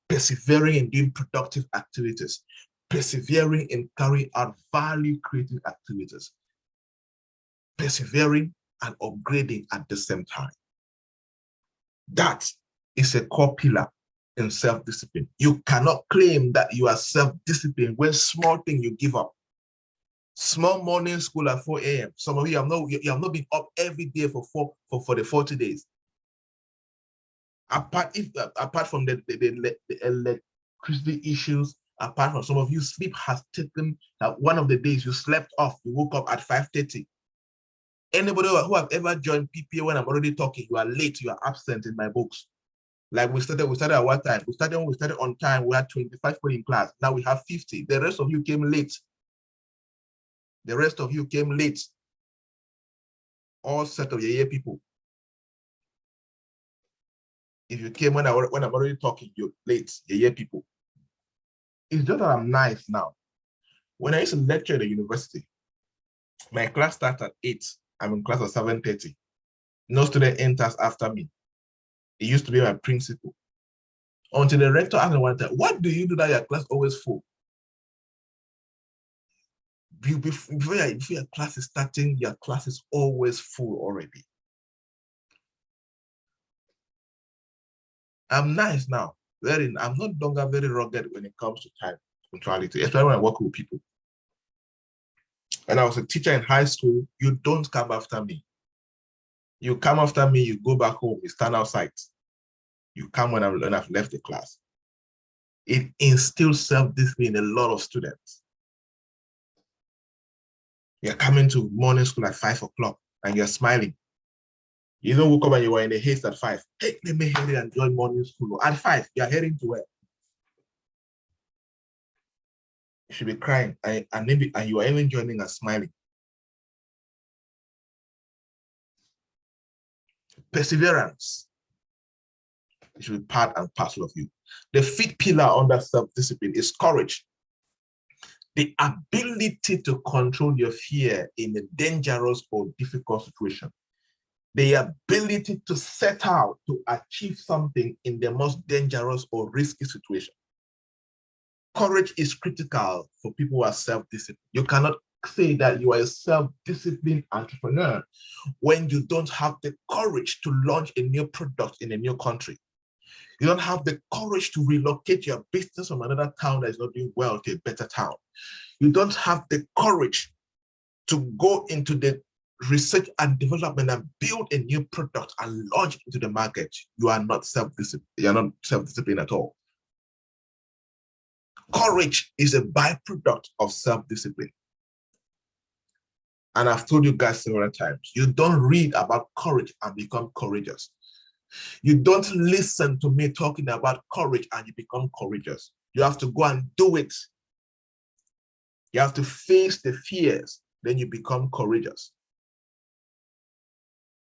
persevering in doing productive activities, persevering in carrying out value-creating activities, persevering and upgrading at the same time. That is a core pillar in self-discipline. You cannot claim that you are self-disciplined when small thing you give up. Small morning school at 4 a.m. Some of you have not been up every day for the 40 days. Apart from the electricity issues, apart from some of you, sleep has taken that one of the days you slept off, you woke up at 5:30. Anybody who have ever joined PPA when I'm already talking, you are late, you are absent in my books. Like we started at what time? We started on time, we had 25 people in class. Now we have 50. The rest of you came late. The rest of you came late. All set of year people. If you came when I'm already talking, you're late, year people. It's just that I'm nice now. When I used to lecture at the university, my class starts at 8. I'm in class at 7:30. No student enters after me. It used to be my principal. Until the rector asked me one time, what do you do that your class always full? Before your class is starting, your class is always full already. I'm nice now. I'm no longer very rugged when it comes to time punctuality, especially when I work with people. When I was a teacher in high school, you don't come after me. You come after me, you go back home, you stand outside. You come when I've left the class. It instills self-discipline in a lot of students. You're coming to morning school at 5 o'clock and you're smiling. You don't wake up and you were in a haste at 5. Hey, let me hurry and join morning school. At 5, you're heading to where? You should be crying and you are even joining and smiling. Perseverance. It should be part and parcel of you. The fifth pillar under self-discipline is courage. The ability to control your fear in a dangerous or difficult situation. The ability to set out to achieve something in the most dangerous or risky situation. Courage is critical for people who are self-disciplined. You cannot say that you are a self-disciplined entrepreneur when you don't have the courage to launch a new product in a new country. You don't have the courage to relocate your business from another town that is not doing well to a better town. You don't have the courage to go into the research and development and build a new product and launch into the market. You are not self-disciplined. You're not self-disciplined at all. Courage is a byproduct of self-discipline. And I've told you guys several times, you don't read about courage and become courageous. You don't listen to me talking about courage and you become courageous. You have to go and do it. You have to face the fears, then you become courageous.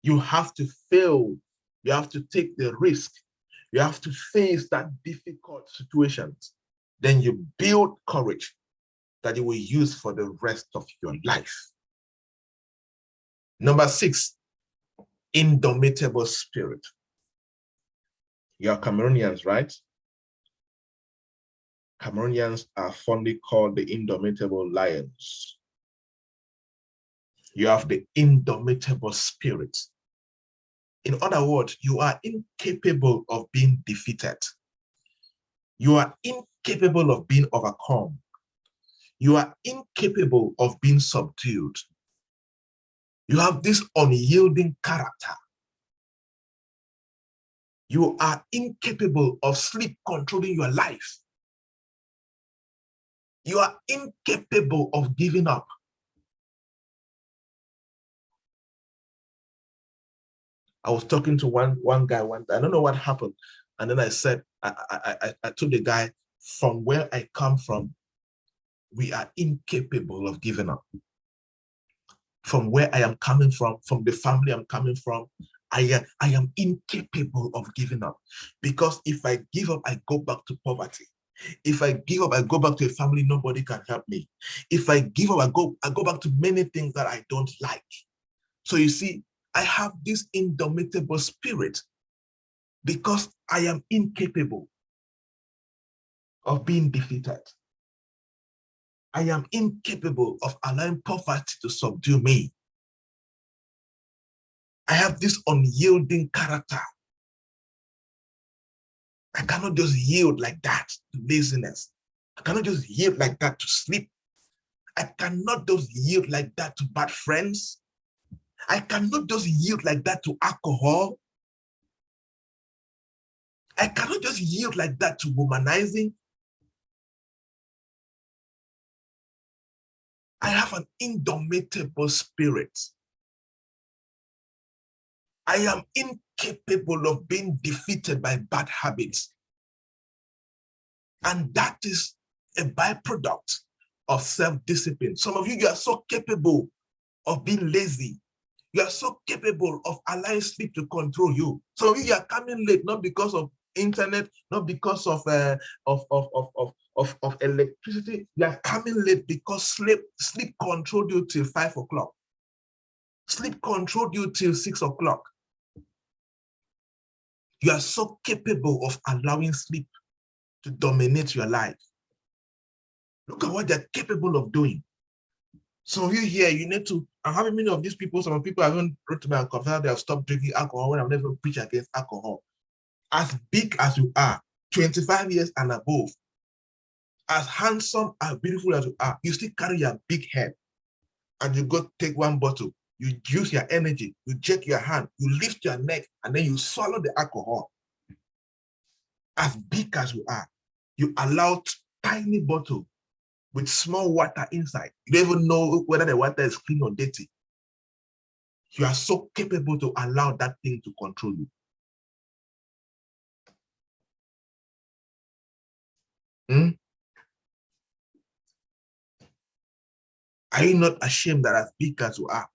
You have to fail. You have to take the risk. You have to face that difficult situations. Then you build courage that you will use for the rest of your life. Number 6, indomitable spirit. You are Cameroonians, right? Cameroonians are fondly called the indomitable lions. You have the indomitable spirit. In other words, you are incapable of being defeated. You are incapable of being overcome. You are incapable of being subdued. You have this unyielding character. You are incapable of sleep controlling your life. You are incapable of giving up. I was talking to one guy one day. I don't know what happened. And then I said, I told the guy, from where I come from, we are incapable of giving up. From where I am coming from the family I'm coming from, I am incapable of giving up. Because if I give up, I go back to poverty. If I give up, I go back to a family nobody can help me. If I give up, I go back to many things that I don't like. So you see, I have this indomitable spirit because I am incapable of being defeated. I am incapable of allowing poverty to subdue me. I have this unyielding character. I cannot just yield like that to laziness. I cannot just yield like that to sleep. I cannot just yield like that to bad friends. I cannot just yield like that to alcohol. I cannot just yield like that to womanizing. I have an indomitable spirit. I am incapable of being defeated by bad habits. And that is a byproduct of self-discipline. Some of you, you are so capable of being lazy. You are so capable of allowing sleep to control you. Some of you are coming late, not because of internet, not because of electricity. You are coming late because sleep controlled you till 5 o'clock. Sleep controlled you till 6 o'clock. You are so capable of allowing sleep to dominate your life. Look at what they're capable of doing. So you here, you need to, and how many of these people, some people haven't wrote to me and confessed they have stopped drinking alcohol when I've never preached against alcohol. As big as you are, 25 years and above, as handsome and beautiful as you are, you still carry your big head and you go take one bottle, you use your energy, you jerk your hand, you lift your neck, and then you swallow the alcohol. As big as you are, you allow tiny bottle with small water inside. You don't even know whether the water is clean or dirty. You are so capable to allow that thing to control you. Are you not ashamed that as big as you are,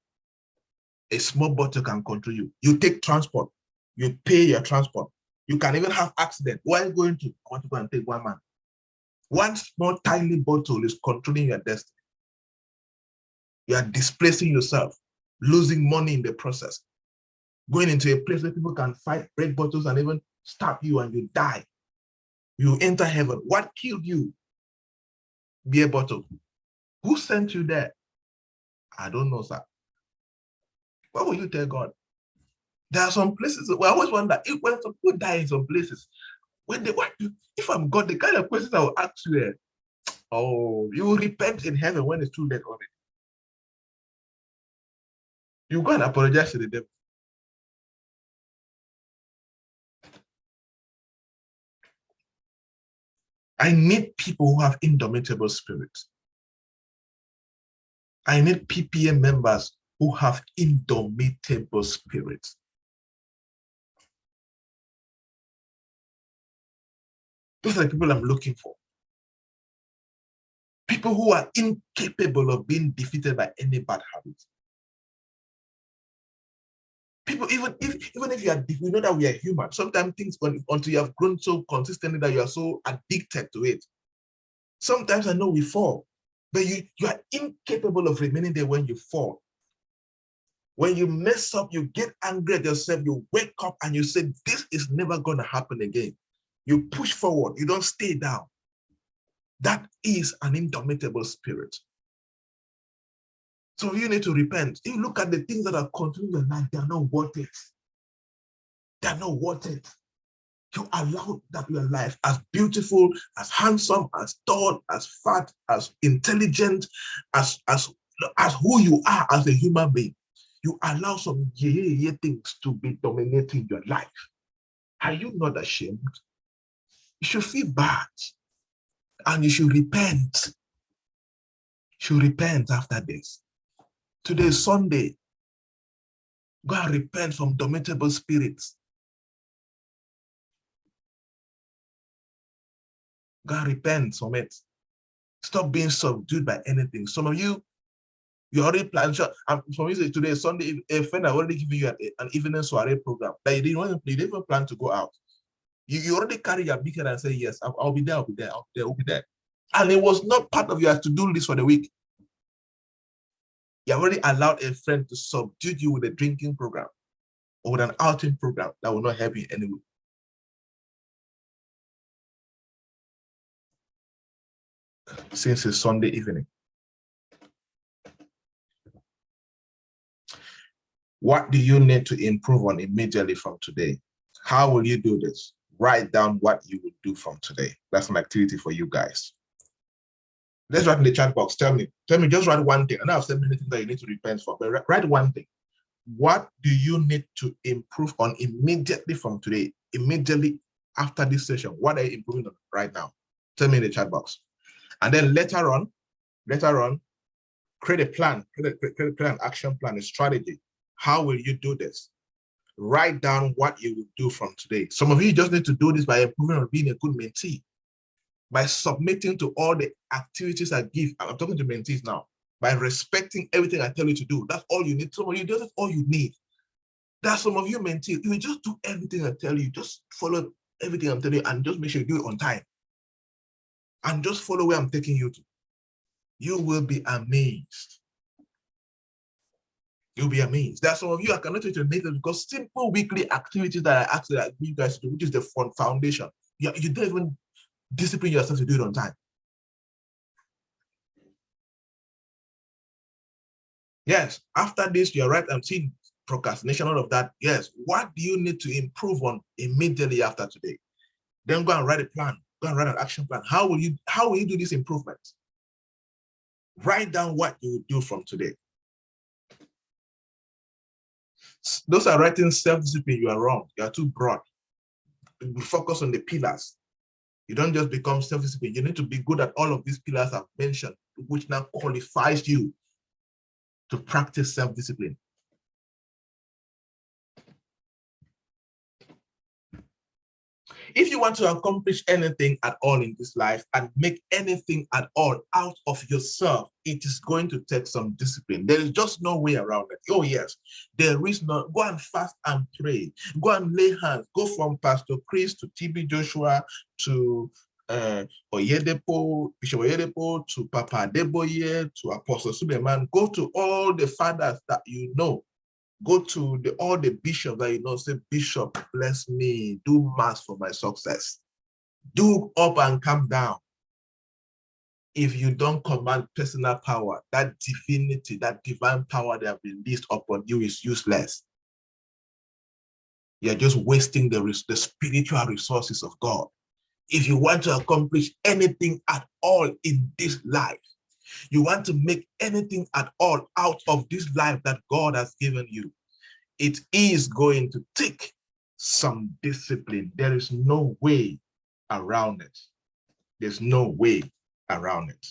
a small bottle can control you? You take transport, you pay your transport. You can even have accident. Why are you going to? I want to go and take one man. One small tiny bottle is controlling your destiny. You are displacing yourself, losing money in the process, going into a place where people can fight, break bottles, and even stab you and you die. You enter heaven. What killed you? Beer bottle. Who sent you there? I don't know, sir. What will you tell God? There are some places where I always wonder if when some people die in some places, when they what if I'm God, the kind of questions I will ask you, oh, you will repent in heaven when it's too late already. You go and apologize to the devil. I need people who have indomitable spirits. I need PPA members who have indomitable spirits. Those are the people I'm looking for. People who are incapable of being defeated by any bad habits. People, even if you are, we know that we are human. Sometimes things, until you have grown so consistently that you are so addicted to it. Sometimes I know we fall, but you are incapable of remaining there when you fall. When you mess up, you get angry at yourself, you wake up and you say, this is never going to happen again. You push forward, you don't stay down. That is an indomitable spirit. So you need to repent. You look at the things that are controlling your life, they are not worth it. They are not worth it. You allow that your life, as beautiful, as handsome, as tall, as fat, as intelligent, as who you are as a human being, you allow some things to be dominating your life. Are you not ashamed? You should feel bad and you should repent. You should repent after this. Today is Sunday. Go and repent from domitable spirits. Go and repent from it. Stop being subdued by anything. Some of you, you already planned. For me, today is Sunday. A friend I already given you an evening soiree program that you didn't even plan to go out. You already carry your beacon and say, yes, I'll be there, I'll be there, I'll be there. And it was not part of your to-do list for the week. You already allowed a friend to subdue you with a drinking program or with an outing program that will not help you anyway. Since it's Sunday evening. What do you need to improve on immediately from today? How will you do this? Write down what you will do from today. That's an activity for you guys. Let's write in the chat box. Tell me, just write one thing. I know I've said many things that you need to repent for, but write one thing. What do you need to improve on immediately from today? Immediately after this session, what are you improving on right now? Tell me in the chat box. And then later on, create a plan, create an action plan, a strategy. How will you do this? Write down what you will do from today. Some of you just need to do this by improving on being a good mentee, by submitting to all the activities I give. I'm talking to mentees now. By respecting everything I tell you to do. That's all you need. Some of you, that's all you need. There are some of you mentees, you will just do everything I tell you. Just follow everything I'm telling you and just make sure you do it on time. And just follow where I'm taking you to. You will be amazed. You'll be amazed. There are some of you I cannot teach you native because simple weekly activities that I ask you guys to do, which is the foundation. You don't even discipline yourself to do it on time. Yes, after this, you're right. I'm seeing procrastination, all of that. Yes, what do you need to improve on immediately after today? Then go and write a plan. Go and write an action plan. How will you do this improvement? Write down what you will do from today. Those are writing self-discipline. You are wrong. You are too broad. We focus on the pillars. You don't just become self-disciplined. You need to be good at all of these pillars I've mentioned, which now qualifies you to practice self-discipline. If you want to accomplish anything at all in this life and make anything at all out of yourself, it is going to take some discipline. There is just no way around it. Oh, yes, there is no. Go and fast and pray. Go and lay hands. Go from Pastor Chris to TB Joshua to Oyedepo, Bishop Oyedepo, to Papa Adeboye, to Apostle Suleiman. Go to all the fathers that you know. Go to all the bishops that you know, say, Bishop, bless me, do mass for my success. Do up and come down. If you don't command personal power, that divinity, that divine power that have released upon you is useless. You're just wasting the spiritual resources of God. If you want to accomplish anything at all in this life, you want to make anything at all out of this life that God has given you, it is going to take some discipline. There is no way around it. There's no way around it.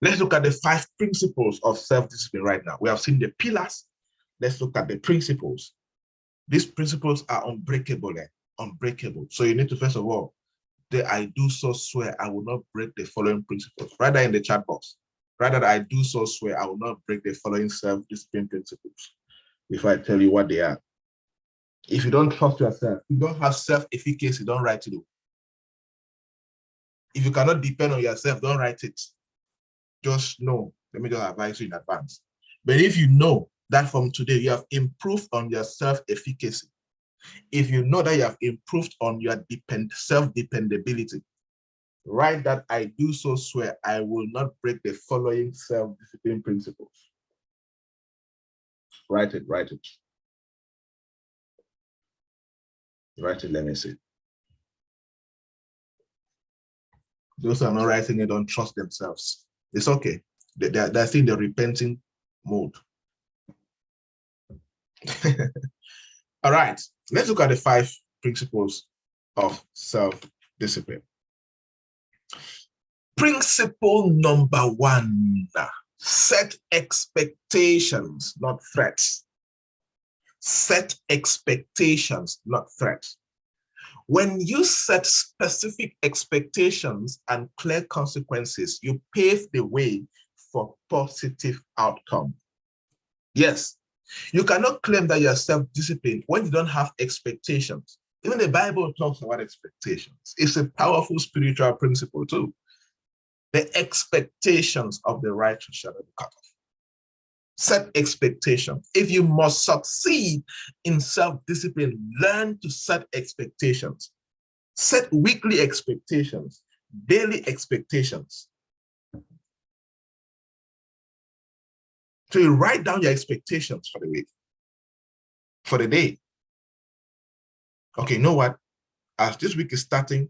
Let's look at the 5 principles of self-discipline right now. We have seen the pillars. Let's look at the principles. These principles are unbreakable. Unbreakable. So you need to, first of all, I do so swear I will not break the following principles. Write that in the chat box. Rather, I do so swear I will not break the following self-discipline principles. If I tell you what they are. If you don't trust yourself, you don't have self-efficacy, don't write it. If you cannot depend on yourself, don't write it. Just know, let me just advise you in advance. But if you know that from today you have improved on your self-efficacy, if you know that you have improved on your self-dependability, write that I do so swear I will not break the following self-discipline principles. Write it, write it. Write it, let me see. Those who are not writing it don't trust themselves. It's okay. They're still in the repenting mode. All right, let's look at the 5 principles of self-discipline. Principle number 1, set expectations, not threats. Set expectations, not threats. When you set specific expectations and clear consequences, you pave the way for positive outcome. Yes, you cannot claim that you are self-disciplined when you don't have expectations. Even the Bible talks about expectations. It's a powerful spiritual principle too. The expectations of the righteous shall not be cut off. Set expectations. If you must succeed in self-discipline, learn to set expectations. Set weekly expectations, daily expectations. So you write down your expectations for the week, for the day. Okay, you know what? As this week is starting,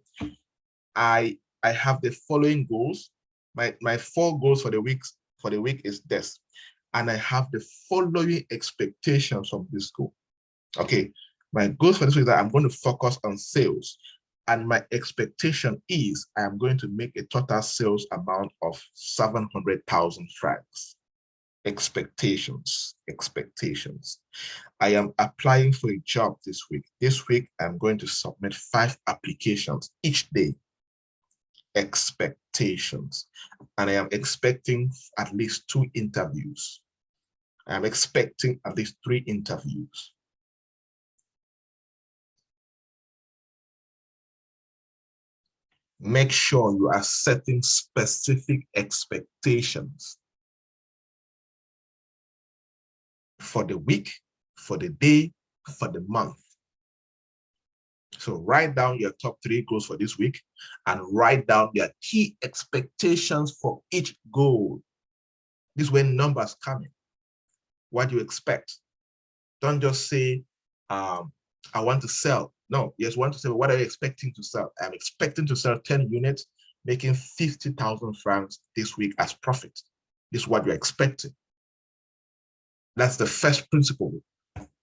I have the following goals. My 4 goals for the week is this. And I have the following expectations from this goal. Okay, my goals for this week is that I'm going to focus on sales. And my expectation is I am going to make a total sales amount of 700,000 francs. Expectations. I am applying for a job this week. This week, I'm going to submit 5 applications each day. Expectations. And I am expecting at least 2 interviews. I am expecting at least 3 interviews. Make sure you are setting specific expectations for the week, for the day, for the month. So write down your top 3 goals for this week and write down your key expectations for each goal. This is when numbers come in. What do you expect? Don't just say, I want to sell. No, you just want to say, what are you expecting to sell? I'm expecting to sell 10 units, making 50,000 francs this week as profit. This is what you're expecting. That's the first principle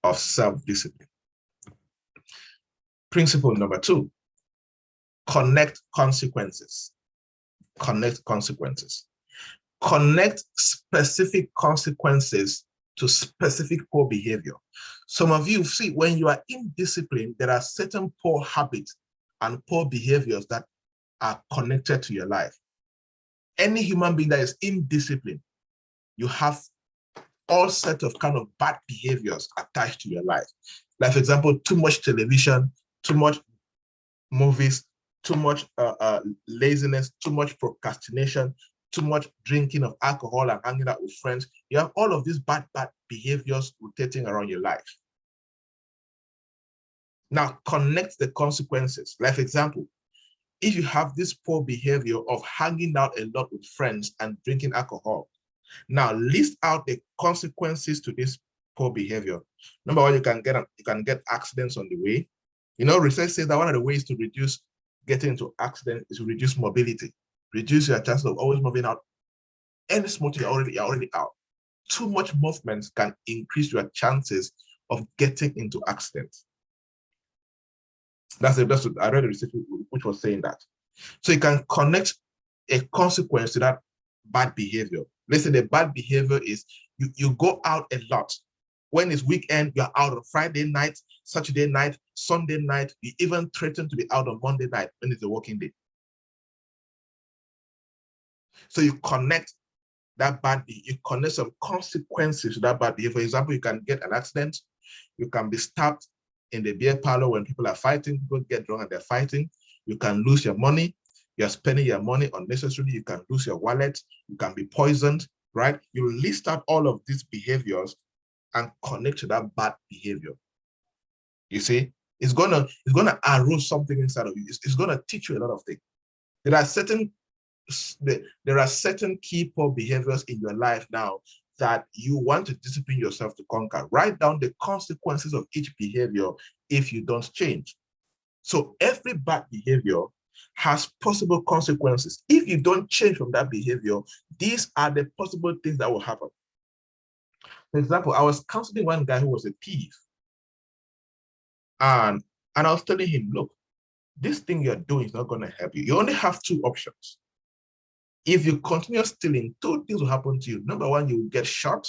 of self-discipline. Principle number 2, connect consequences. Connect consequences. Connect specific consequences to specific poor behavior. Some of you see, when you are indisciplined, there are certain poor habits and poor behaviors that are connected to your life. Any human being that is indisciplined, you have all sorts of kind of bad behaviors attached to your life. Like, for example, too much television, too much movies, too much laziness, too much procrastination, too much drinking of alcohol and hanging out with friends. You have all of these bad behaviors rotating around your life. Now, connect the consequences. Like, for example, if you have this poor behavior of hanging out a lot with friends and drinking alcohol, now list out the consequences to this poor behavior. Number one, you can get accidents on the way. You know, research says that one of the ways to reduce getting into accidents is to reduce mobility, reduce your chances of always moving out. Any smoking, you're already out. Too much movement can increase your chances of getting into accidents. That's what I read a research which was saying that. So you can connect a consequence to that bad behavior. Let's say the bad behavior is you go out a lot. When it's weekend, you're out on Friday night, Saturday night, Sunday night. You even threaten to be out on Monday night when it's a working day. So you connect that bad behavior, you connect some consequences to that bad behavior. For example, you can get an accident, you can be stabbed in the beer parlor when people are fighting, people get drunk and they're fighting. You can lose your money. You're spending your money unnecessarily. You can lose your wallet. You can be poisoned, right? You list out all of these behaviors and connect to that bad behavior. You see, it's gonna arouse something inside of you. It's gonna teach you a lot of things. There are certain key poor behaviors in your life now that you want to discipline yourself to conquer. Write down the consequences of each behavior if you don't change. So every bad behavior has possible consequences. If you don't change from that behavior, these are the possible things that will happen. For example, I was counseling one guy who was a thief. And I was telling him, look, this thing you're doing is not going to help you. You only have two options. If you continue stealing, two things will happen to you. Number one, you will get shot,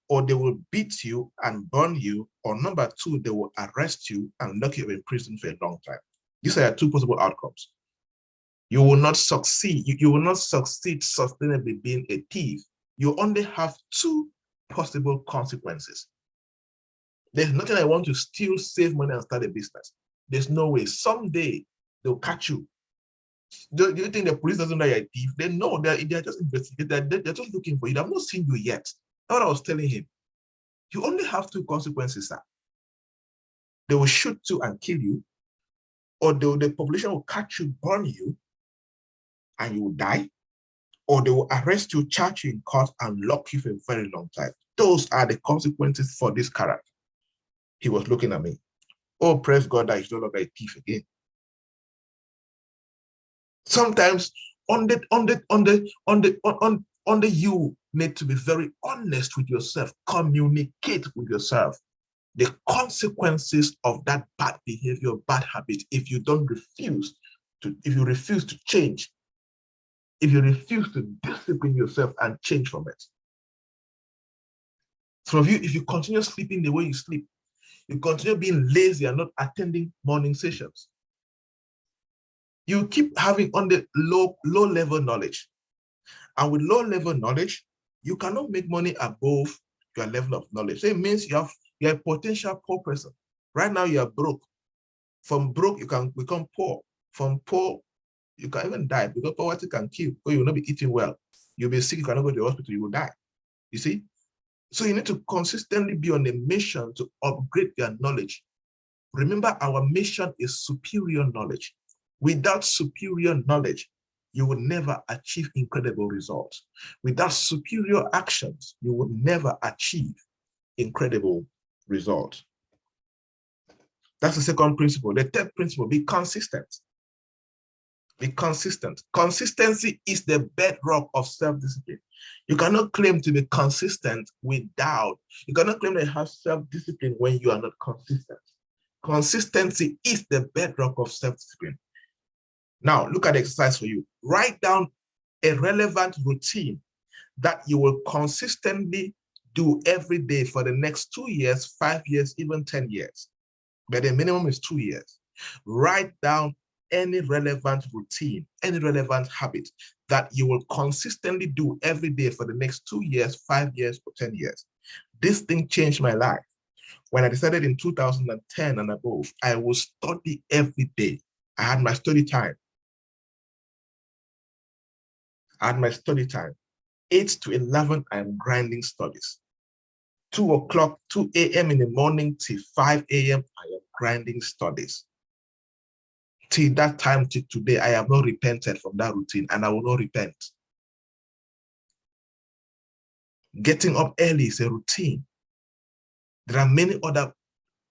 or they will beat you and burn you, or number two, they will arrest you and lock you in prison for a long time. These are your two possible outcomes. You will not succeed. You will not succeed sustainably being a thief. You only have two possible consequences. There's nothing I want to steal, save money, and start a business. There's no way. Someday they'll catch you. Do you think the police doesn't know you're a thief? They know. They're just investigating. They're just looking for you. They've not seen you yet. That's what I was telling him. You only have two consequences, sir. They will shoot you and kill you, or the population will catch you, burn you, and you will die, or they will arrest you, charge you in court, and lock you for a very long time. Those are the consequences for this character. He was looking at me. Oh, praise God that he's no longer a thief again. Sometimes on the you need to be very honest with yourself, communicate with yourself the consequences of that bad behavior, bad habit. If you refuse to change, if you refuse to discipline yourself and change from it. Some of you, if you continue sleeping the way you sleep, you continue being lazy and not attending morning sessions, you keep having on the low level knowledge. And with low level knowledge, you cannot make money above your level of knowledge. So it means you're a potential poor person. Right now, you're broke. From broke, you can become poor. From poor, you can even die, because poverty can kill, or you will not be eating well. You'll be sick, you cannot go to the hospital, you will die. You see? So you need to consistently be on a mission to upgrade your knowledge. Remember, our mission is superior knowledge. Without superior knowledge, you will never achieve incredible results. Without superior actions, you will never achieve incredible results. That's the second principle. The third principle, be consistent. Be consistent. Consistency is the bedrock of self-discipline. You cannot claim to be consistent without, you cannot claim to have self-discipline when you are not consistent. Consistency is the bedrock of self-discipline. Now, look at the exercise for you. Write down a relevant routine that you will consistently do every day for the next 2 years, 5 years, even 10 years. But the minimum is 2 years. Write down any relevant routine, any relevant habit that you will consistently do every day for the next 2 years, 5 years, or 10 years. This thing changed my life. When I decided in 2010 and above, I will study every day. I had my study time. 8 to 11, I'm grinding studies. 2 o'clock, 2 a.m. in the morning till 5 a.m., I am grinding studies. Till that time, till today, I have not repented from that routine, and I will not repent. Getting up early is a routine. There are many other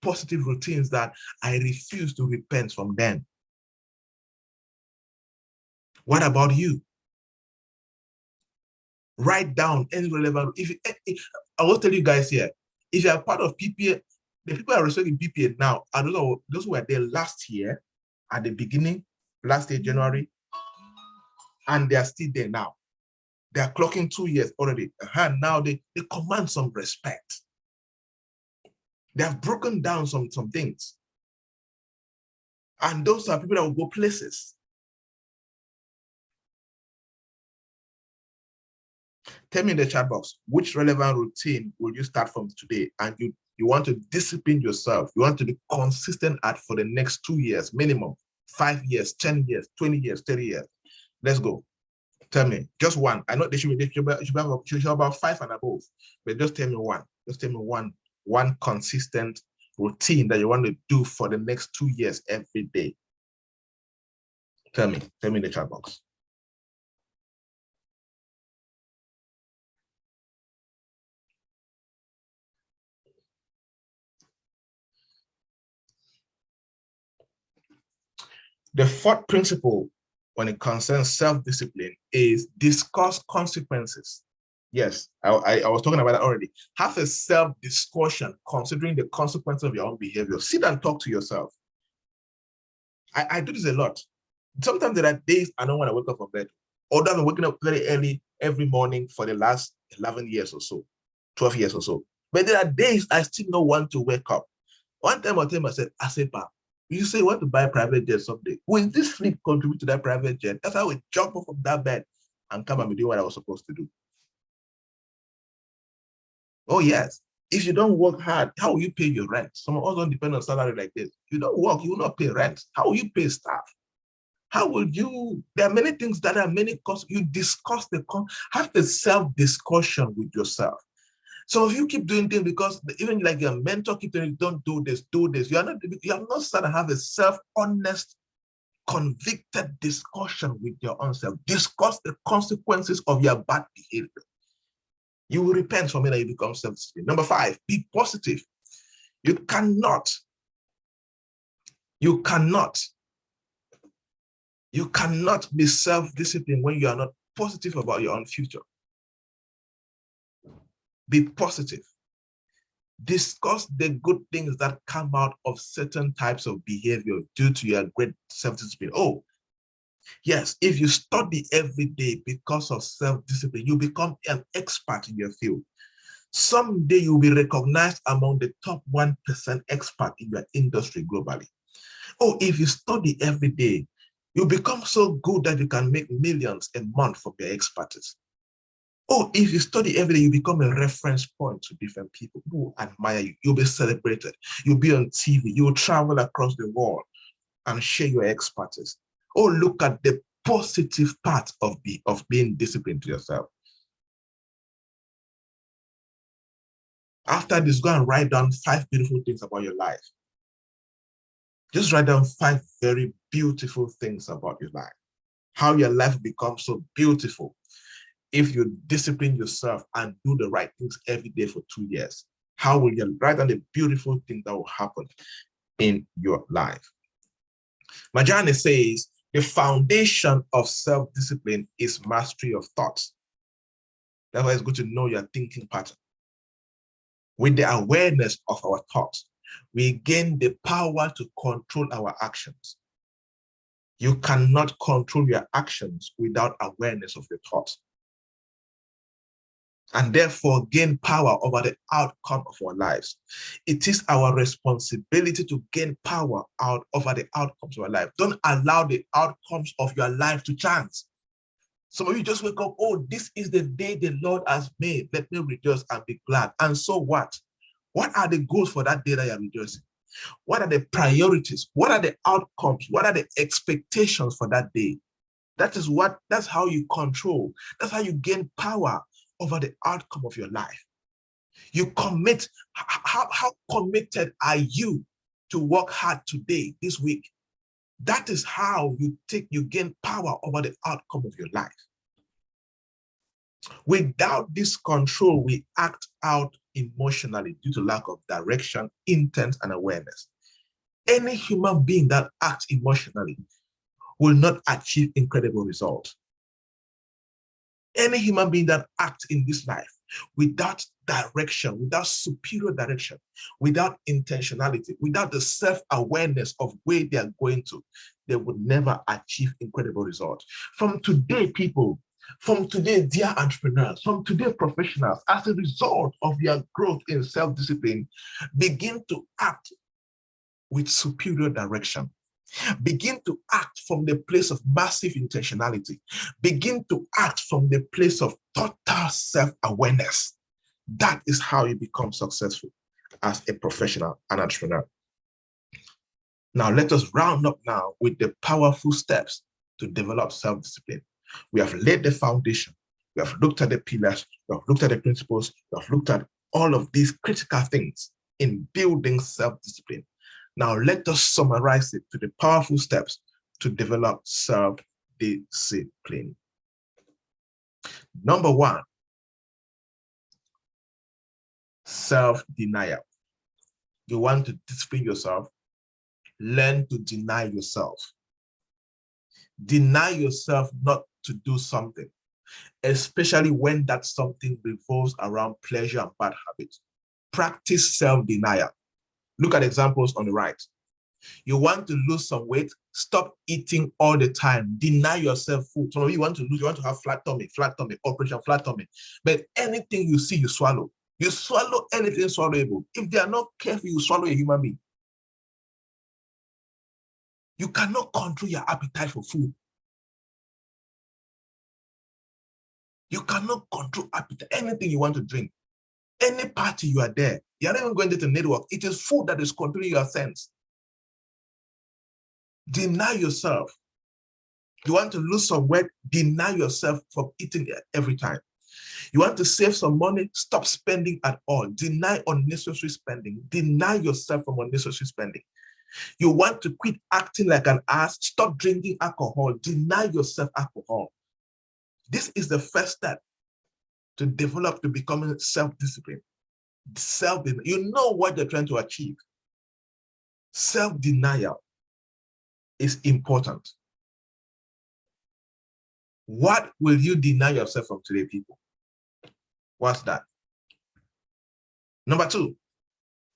positive routines that I refuse to repent from them. What about you? Write down any relevant. I will tell you guys here, if you are part of PPA, the people are respecting PPA now are those who were there last year at the beginning, last year, January, and they are still there now. They are clocking 2 years already. Now they command some respect. They have broken down some things. And those are people that will go places. Tell me in the chat box, which relevant routine will you start from today? And you want to discipline yourself. You want to be consistent at for the next 2 years, minimum, 5 years, 10 years, 20 years, 30 years. Let's go. Tell me, just one. I know they should be about 5 and above, but just tell me one. Just tell me one consistent routine that you want to do for the next 2 years every day. Tell me in the chat box. The fourth principle when it concerns self-discipline is discuss consequences. Yes, I was talking about that already. Have a self-discussion considering the consequences of your own behavior. Sit and talk to yourself. I do this a lot. Sometimes there are days I don't want to wake up from bed. Although I've been waking up very early every morning for the last 11 years or so, 12 years or so. But there are days I still don't want to wake up. One time I told myself, I said, "Pap, you say you want to buy a private jet someday. Will this sleep contribute to that private jet?" That's how I would jump off of that bed and come and be doing what I was supposed to do. Oh, yes. If you don't work hard, how will you pay your rent? Some of us don't depend on salary like this. If you don't work, you will not pay rent. How will you pay staff? How will you? There are many things that are many costs. You discuss have the self-discussion with yourself. So if you keep doing things because even like your mentor keep telling you, don't do this, do this. You have not started to have a self-honest, convicted discussion with your own self. Discuss the consequences of your bad behavior. You will repent from it and you become self-disciplined. Number 5, be positive. You cannot be self-disciplined when you are not positive about your own future. Be positive. Discuss the good things that come out of certain types of behavior due to your great self-discipline. Oh, yes, if you study every day because of self-discipline, you become an expert in your field. Someday you'll be recognized among the top 1% expert in your industry globally. Oh, if you study every day, you become so good that you can make millions a month from your expertise. Oh, if you study every day, you become a reference point to different people who admire you. You'll be celebrated. You'll be on TV. You'll travel across the world and share your expertise. Oh, look at the positive part of being disciplined to yourself. After this, go and write down 5 beautiful things about your life. Just write down 5 very beautiful things about your life. How your life becomes so beautiful if you discipline yourself and do the right things every day for 2 years. How will you write down the beautiful things that will happen in your life? Javnyuy says, the foundation of self-discipline is mastery of thoughts. That's why it's good to know your thinking pattern. With the awareness of our thoughts, we gain the power to control our actions. You cannot control your actions without awareness of your thoughts. and therefore gain power over the outcome of our lives. It is our responsibility to gain power out over the outcomes of our life. Don't allow the outcomes of your life to chance. Some of you just wake up, oh, this is the day the Lord has made. Let me rejoice and be glad. And so what? What are the goals for that day that you're rejoicing? What are the priorities? What are the outcomes? What are the expectations for that day? That's how you control. That's how you gain power over the outcome of your life. You commit. How committed are you to work hard today, this week? That is how you gain power over the outcome of your life. Without this control, we act out emotionally due to lack of direction, intent, and awareness. Any human being that acts emotionally will not achieve incredible results. Any human being that acts in this life without direction, without superior direction, without intentionality, without the self-awareness of where they are going to, they would never achieve incredible results. From today, people, from today, dear entrepreneurs, from today, professionals, as a result of your growth in self-discipline, begin to act with superior direction. Begin to act from the place of massive intentionality. Begin to act from the place of total self-awareness. That is how you become successful as a professional and entrepreneur. Now, let us round up now with the powerful steps to develop self-discipline. We have laid the foundation. We have looked at the pillars. We have looked at the principles. We have looked at all of these critical things in building self-discipline. Now, let us summarize it to the powerful steps to develop self-discipline. Number one, self-denial. You want to discipline yourself, learn to deny yourself. Deny yourself not to do something, especially when that something revolves around pleasure and bad habits. Practice self-denial. Look at examples on the right. You want to lose some weight, stop eating all the time. Deny yourself food. Some of you want to lose, you want to have flat tummy, operation flat tummy. But anything you see, you swallow. You swallow anything swallowable. If they are not careful, you swallow a human being. You cannot control your appetite for food. You cannot control appetite. Anything you want to drink, any party you are there, you're not even going to network. It is food that is controlling your sense. Deny yourself. You want to lose some weight, deny yourself from eating every time. You want to save some money, stop spending at all. Deny unnecessary spending. Deny yourself from unnecessary spending. You want to quit acting like an ass, stop drinking alcohol. Deny yourself alcohol. This is the first step to develop to becoming self-discipline. You know what you're trying to achieve. Self-denial is important. What will you deny yourself from today, people? What's that? Number two,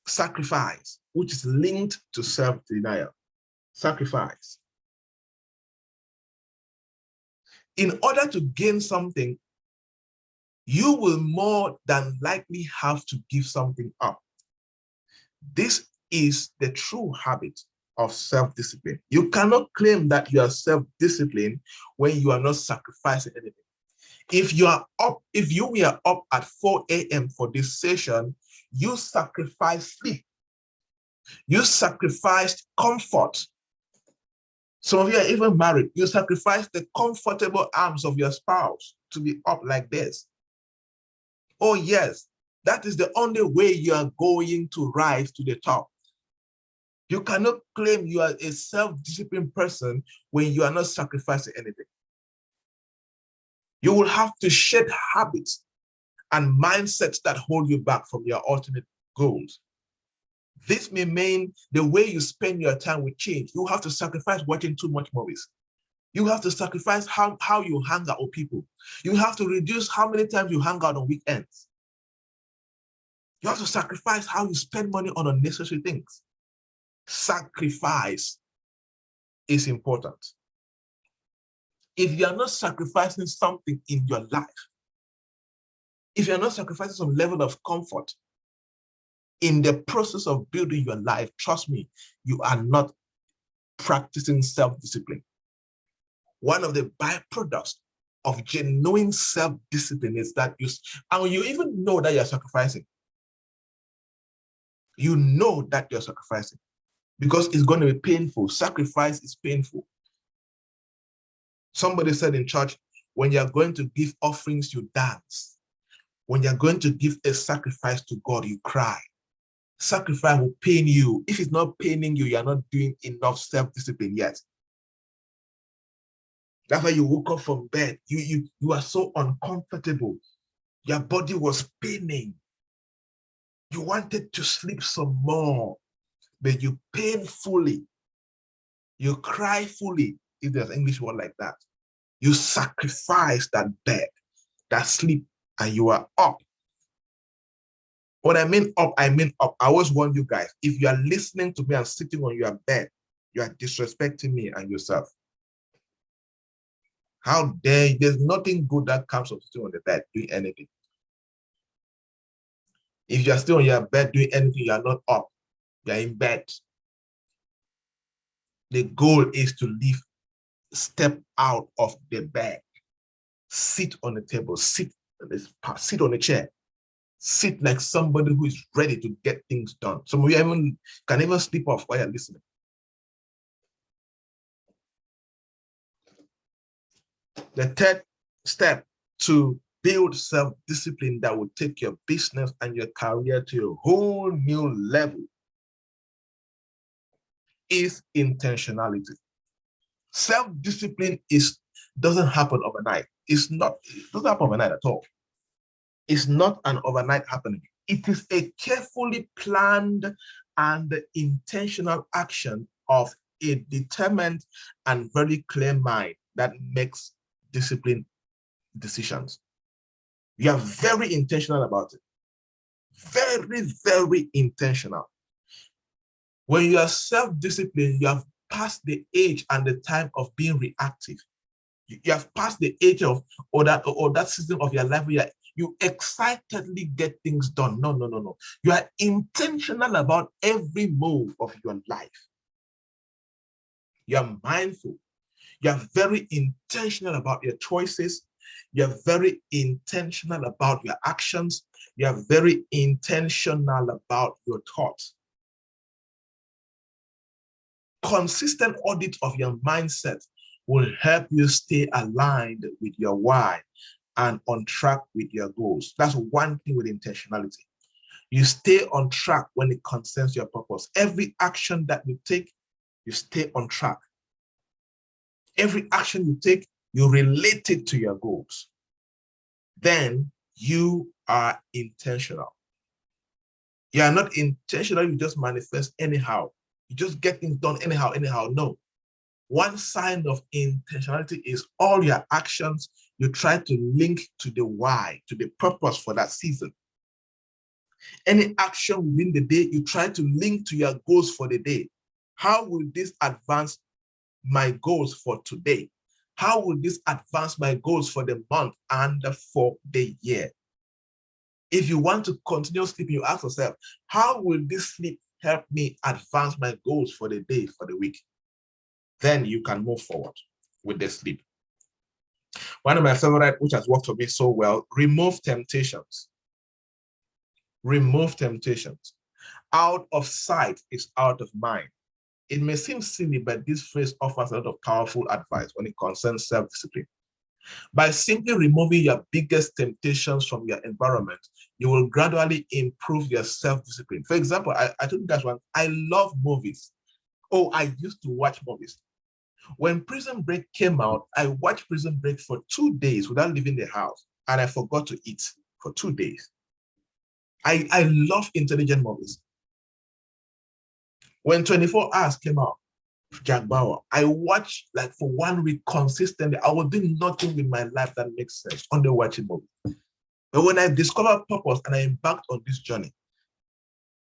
sacrifice, which is linked to self-denial. Sacrifice. In order to gain something, you will more than likely have to give something up. This is the true habit of self-discipline. You cannot claim that you are self-disciplined when you are not sacrificing anything. If you were up at 4 a.m. for this session, you sacrifice sleep. You sacrificed comfort. Some of you are even married. You sacrifice the comfortable arms of your spouse to be up like this. Oh yes, that is the only way you are going to rise to the top. You cannot claim you are a self-disciplined person when you are not sacrificing anything. You will have to shed habits and mindsets that hold you back from your ultimate goals. This may mean the way you spend your time will change. You have to sacrifice watching too much movies. You have to sacrifice how you hang out with people. You have to reduce how many times you hang out on weekends. You have to sacrifice how you spend money on unnecessary things. Sacrifice is important. If you are not sacrificing something in your life, if you're not sacrificing some level of comfort in the process of building your life, trust me, you are not practicing self-discipline. One of the byproducts of genuine self-discipline is that you even know that you're sacrificing. You know that you're sacrificing because it's going to be painful. Sacrifice is painful. Somebody said in church, when you're going to give offerings, you dance. When you're going to give a sacrifice to God, you cry. Sacrifice will pain you. If it's not paining you, you're not doing enough self-discipline yet. That's why you woke up from bed. You are so uncomfortable. Your body was paining. You wanted to sleep some more, but you pain fully. You cry fully, if there's an English word like that. You sacrifice that bed, that sleep, and you are up. When I mean up, I mean up. I always warn you guys, if you are listening to me and sitting on your bed, you are disrespecting me and yourself. How dare you? There's nothing good that comes from sitting on the bed doing anything. If you're still on your bed doing anything, you're not up. You're in bed. The goal is to step out of the bed, sit on the table, sit on a chair, sit like somebody who is ready to get things done. Some of you can even sleep off while you're listening. The third step to build self-discipline that will take your business and your career to a whole new level is intentionality. Self-discipline doesn't happen overnight. It doesn't happen overnight at all. It's not an overnight happening. It is a carefully planned and intentional action of a determined and very clear mind that makes disciplined decisions. You are very intentional about it. Very, very intentional. When you are self-disciplined, you have passed the age and the time of being reactive. You have passed the age of or that season of your life where you excitedly get things done. No, no, no, no. You are intentional about every move of your life. You are mindful. You are very intentional about your choices. You are very intentional about your actions. You are very intentional about your thoughts. Consistent audit of your mindset will help you stay aligned with your why and on track with your goals. That's one thing with intentionality. You stay on track when it concerns your purpose. Every action that you take, you stay on track. Every action you take, you relate it to your goals. Then you are intentional. You are not intentional, you just manifest anyhow. You just get things done anyhow. No. One sign of intentionality is all your actions, you try to link to the why, to the purpose for that season. Any action within the day, you try to link to your goals for the day. How will this advance my goals for today? How will this advance my goals for the month and for the year? If you want to continue sleeping, you ask yourself, how will this sleep help me advance my goals for the day, for the week? Then you can move forward with the sleep. One of my favorite, which has worked for me so well, remove temptations. Remove temptations. Out of sight is out of mind. It may seem silly, but this phrase offers a lot of powerful advice when it concerns self-discipline. By simply removing your biggest temptations from your environment, you will gradually improve your self-discipline. For example, I told you guys once, I love movies. Oh, I used to watch movies. When Prison Break came out, I watched Prison Break for 2 days without leaving the house, and I forgot to eat for 2 days. I love intelligent movies. When 24 Hours came out, Jack Bauer, I watched like for 1 week consistently. I was doing nothing with my life that makes sense, only watching movies. But when I discovered purpose and I embarked on this journey,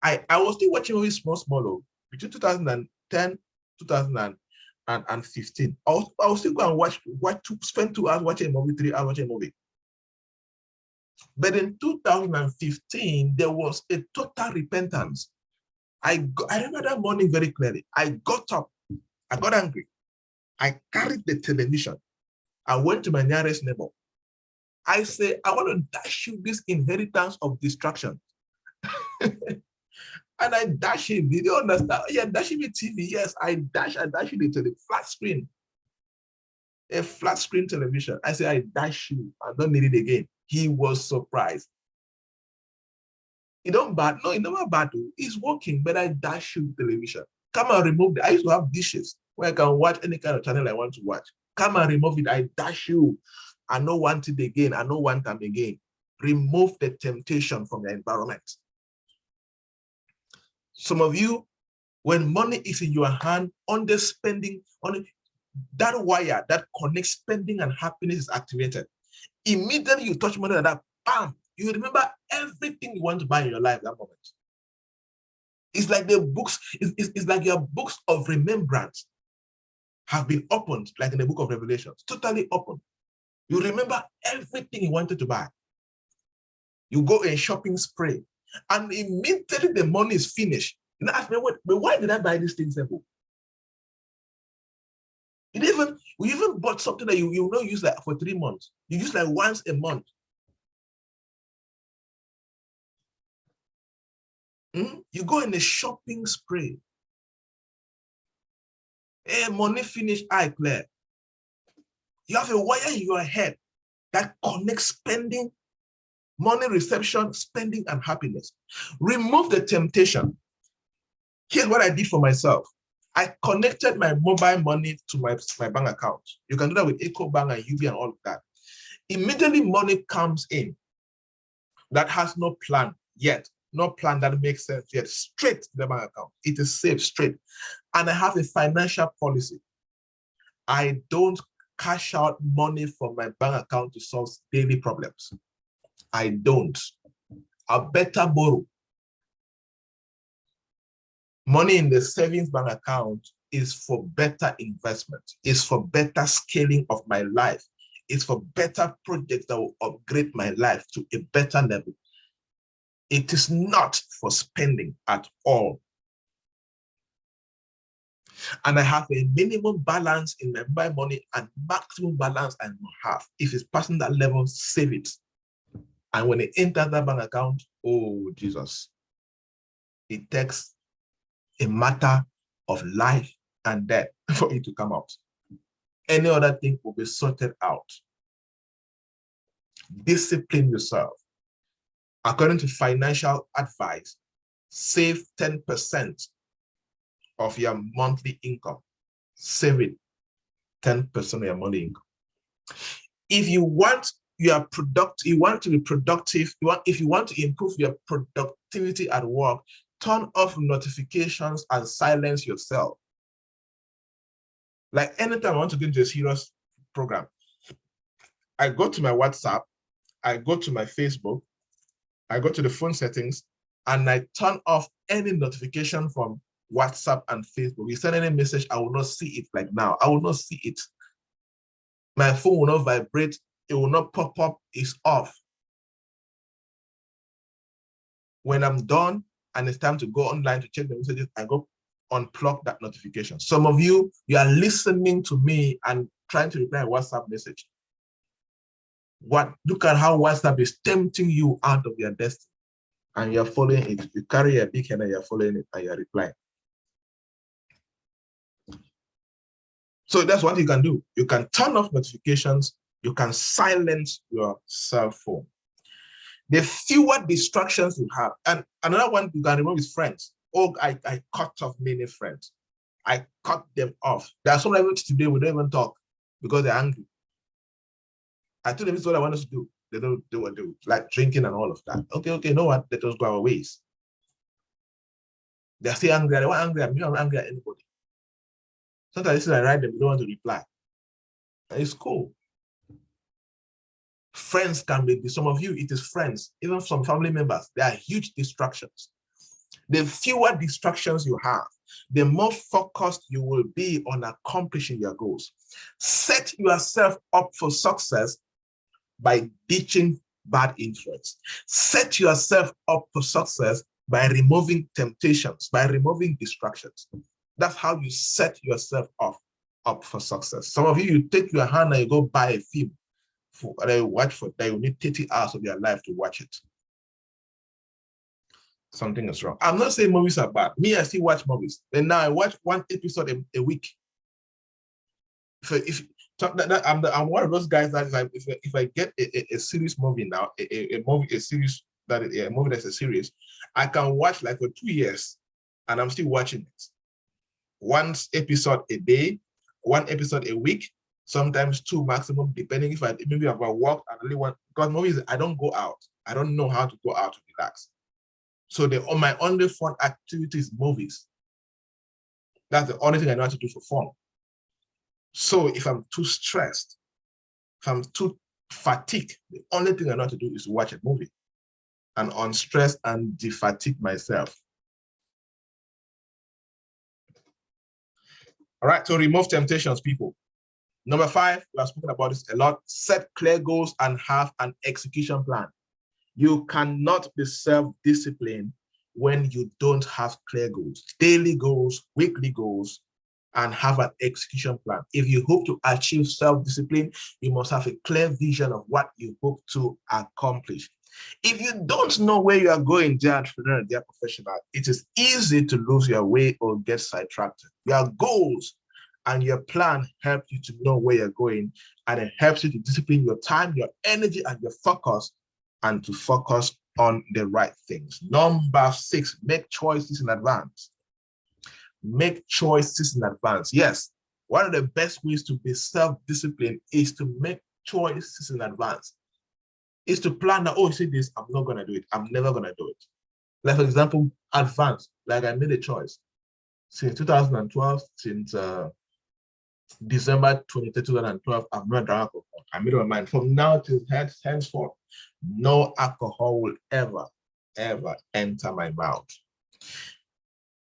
I was still watching movies small, between 2010, 2015. I was still going to spend 2 hours watching a movie, 3 hours watching a movie. But in 2015, there was a total repentance. I remember that morning very clearly. I got up, I got angry. I carried the television. I went to my nearest neighbor. I say, I want to dash you this inheritance of distraction. And I dash him. Did you understand? Yeah, dashing me TV. Yes, I dash you to the flat screen. A flat screen television. I say, I dash you. I don't need it again. He was surprised. You don't bad. No, it never bad. It's working, but I dash you television. Come and remove it. I used to have dishes where I can watch any kind of channel I want to watch. Come and remove it. I dash you. I don't want it again. I don't want them again. Remove the temptation from your environment. Some of you, when money is in your hand, underspending, on that wire that connects spending and happiness is activated. Immediately you touch money like that, bam, you remember everything you want to buy in your life at that moment. It's like the books, it's like your books of remembrance have been opened, like in the book of Revelations, totally open. You remember everything you wanted to buy. You go in shopping spree, and immediately the money is finished. You know, ask me, why did I buy these things? We even bought something that you will not use like for 3 months. You use like once a month. You go in a shopping spree. Hey, money finish, eye clear. You have a wire in your head that connects spending, money reception, spending, and happiness. Remove the temptation. Here's what I did for myself. I connected my mobile money to my bank account. You can do that with EcoBank and UB and all of that. Immediately money comes in that has no plan yet, no plan that makes sense yet, straight to the bank account. It is safe, straight. And I have a financial policy. I don't cash out money from my bank account to solve daily problems. I don't. I better borrow. Money in the savings bank account is for better investment. It's for better scaling of my life. It's for better projects that will upgrade my life to a better level. It is not for spending at all. And I have a minimum balance in my money and maximum balance I have. If it's passing that level, save it. And when it enters that bank account, oh, Jesus, it takes a matter of life and death for it to come out. Any other thing will be sorted out. Discipline yourself. According to financial advice, save 10% of your monthly income. Save it, 10% of your monthly income. If you want your product, you want to be productive, if you want to improve your productivity at work, turn off notifications and silence yourself. Like anytime I want to go into a serious program, I go to my WhatsApp, I go to my Facebook, I go to the phone settings, and I turn off any notification from WhatsApp and Facebook. You send any message, I will not see it like now. I will not see it. My phone will not vibrate. It will not pop up. It's off. When I'm done and it's time to go online to check the messages, I go unplug that notification. Some of you, you are listening to me and trying to reply a WhatsApp message. Look at how WhatsApp is tempting you out of your destiny. And you're following it. You carry a big head and you're following it and you're replying. So that's what you can do. You can turn off notifications. You can silence your cell phone. The fewer distractions you have, and another one you can remove is friends. Oh, I cut off many friends. I cut them off. There are some people today we don't even talk because they're angry. I told them this is what I want us to do. They don't do what they do, like drinking and all of that. Okay, no what? Let us go our ways. They're still angry. They weren't angry at me. I'm angry at anybody. Sometimes I write them, they don't want to reply. It's cool. Friends can be, some of you, it is friends, even some family members. They are huge distractions. The fewer distractions you have, the more focused you will be on accomplishing your goals. Set yourself up for success by ditching bad influence. Set yourself up for success by removing temptations, by removing distractions. That's how you set yourself up for success. Some of you take your hand and you go buy a film that you watch for that you need 30 hours of your life to watch it. Something is wrong. I'm not saying movies are bad. Me, I still watch movies. And now I watch one episode a week. I'm one of those guys that if I get a series movie now, a movie that's a series, I can watch like for 2 years and I'm still watching it. One episode a day, one episode a week, sometimes 2 maximum, depending if maybe I've worked and really want, because movies, I don't go out. I don't know how to go out to relax. So my only fun activity is movies. That's the only thing I know how to do for fun. So if I'm too stressed, if I'm too fatigued, the only thing I know how to do is watch a movie and unstress and defatigue myself. All right, so remove temptations, people. Number 5, we have spoken about this a lot. Set clear goals and have an execution plan. You cannot be self-disciplined when you don't have clear goals, daily goals, weekly goals, and have an execution plan. If you hope to achieve self-discipline, you must have a clear vision of what you hope to accomplish. If you don't know where you are going, dear entrepreneur, dear professional, it is easy to lose your way or get sidetracked. Your goals and your plan help you to know where you're going, and it helps you to discipline your time, your energy, and your focus, and to focus on the right things. Number 6, make choices in advance. Make choices in advance. Yes, one of the best ways to be self-disciplined is to make choices in advance. Is to plan that, oh, you see this, I'm not going to do it. I'm never going to do it. Like, for example, advance. Like, I made a choice. Since 2012, since December 23, 2012, I've not drunk alcohol. I made up my mind. From now till henceforth, no alcohol will ever enter my mouth.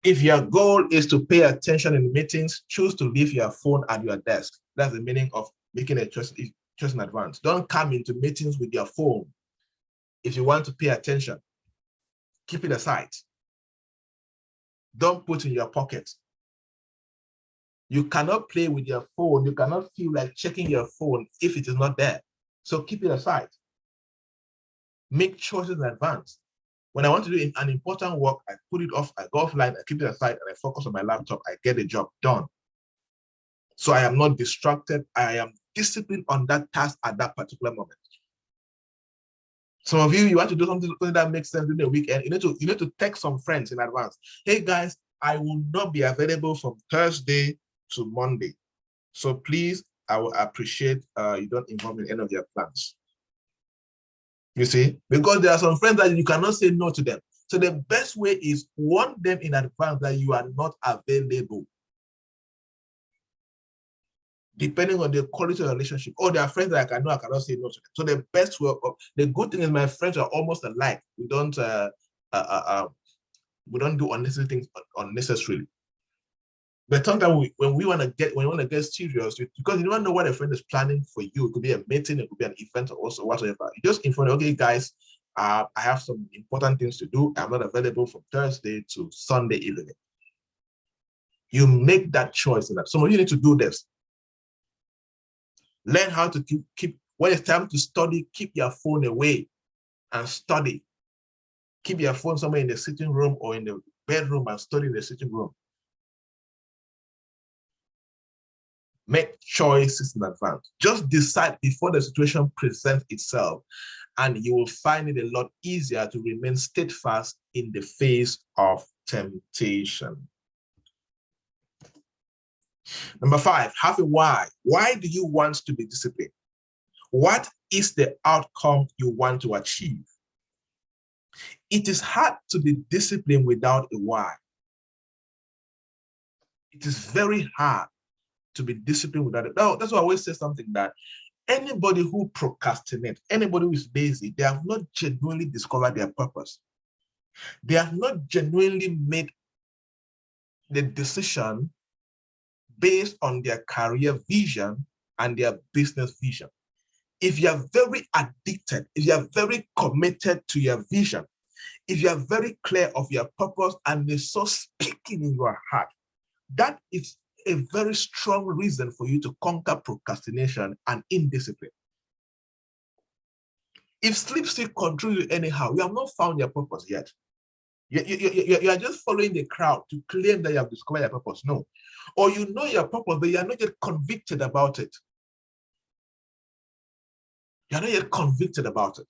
If your goal is to pay attention in meetings, choose to leave your phone at your desk. That's the meaning of making a choice in advance. Don't come into meetings with your phone. If you want to pay attention, keep it aside. Don't put it in your pocket. You cannot play with your phone. You cannot feel like checking your phone if it is not there. So keep it aside. Make choices in advance. When I want to do an important work, I put it off, I go offline, I keep it aside, and I focus on my laptop. I get the job done. So I am not distracted. I am disciplined on that task at that particular moment. Some of you want to do something that makes sense during the weekend. You need to text some friends in advance. Hey guys, I will not be available from Thursday to Monday. So please, I will appreciate you don't involve me in any of your plans. You see, because there are some friends that you cannot say no to them. So the best way is warn them in advance that you are not available. Depending on the quality of the relationship. Oh, there are friends that I cannot say no to them. So the best way, the good thing is my friends are almost alike. We don't do unnecessary things unnecessarily. But sometimes when we want to get serious, because you don't know what a friend is planning for you. It could be a meeting, it could be an event, or also whatever. You just inform, okay, guys, I have some important things to do. I'm not available from Thursday to Sunday evening. You make that choice. Some of you need to do this. Learn how to keep when it's time to study, keep your phone away and study. Keep your phone somewhere in the sitting room or in the bedroom and study in the sitting room. Make choices in advance. Just decide before the situation presents itself, and you will find it a lot easier to remain steadfast in the face of temptation. Number 5, have a why. Why do you want to be disciplined? What is the outcome you want to achieve? It is hard to be disciplined without a why. It is very hard to be disciplined without it. No, that's why I always say something that anybody who procrastinates, anybody who is lazy, they have not genuinely discovered their purpose. They have not genuinely made the decision based on their career vision and their business vision. If you are very addicted, if you are very committed to your vision, if you are very clear of your purpose and it's so speaking in your heart, that is a very strong reason for you to conquer procrastination and indiscipline. If sleep still control you anyhow, you have not found your purpose yet. You are just following the crowd to claim that you have discovered your purpose. No. Or you know your purpose, but you are not yet convicted about it. You are not yet convicted about it.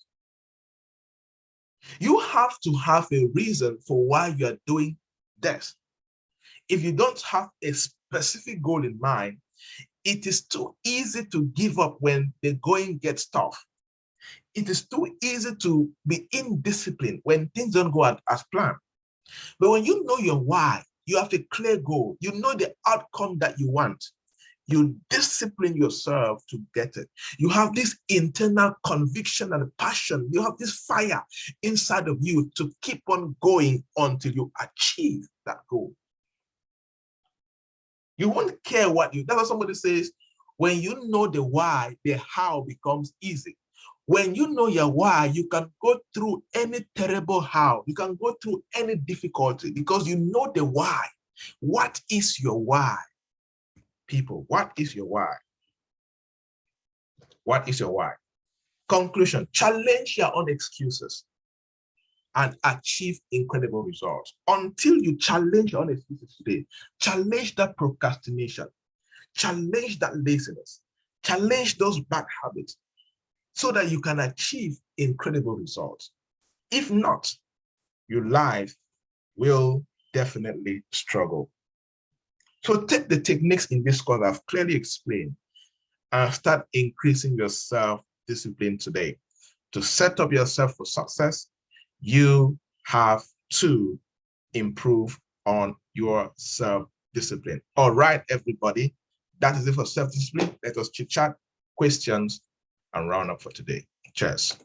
You have to have a reason for why you are doing this. If you don't have a specific goal in mind, it is too easy to give up when the going gets tough. It is too easy to be indisciplined when things don't go as planned. But when you know your why, you have a clear goal, you know the outcome that you want, you discipline yourself to get it. You have this internal conviction and passion. You have this fire inside of you to keep on going until you achieve that goal. You won't care what that's what somebody says, when you know the why, the how becomes easy. When you know your why, you can go through any terrible how. You can go through any difficulty because you know the why. What is your why? People, what is your why? What is your why? Conclusion, challenge your own excuses and achieve incredible results. Until you challenge your own excuses today, challenge that procrastination, challenge that laziness, challenge those bad habits so that you can achieve incredible results. If not, your life will definitely struggle. So take the techniques in this course I've clearly explained and start increasing your self-discipline today. To set up yourself for success, you have to improve on your self-discipline. All right, everybody, that is it for self-discipline. Let us chit-chat, questions, and round up for today. Cheers.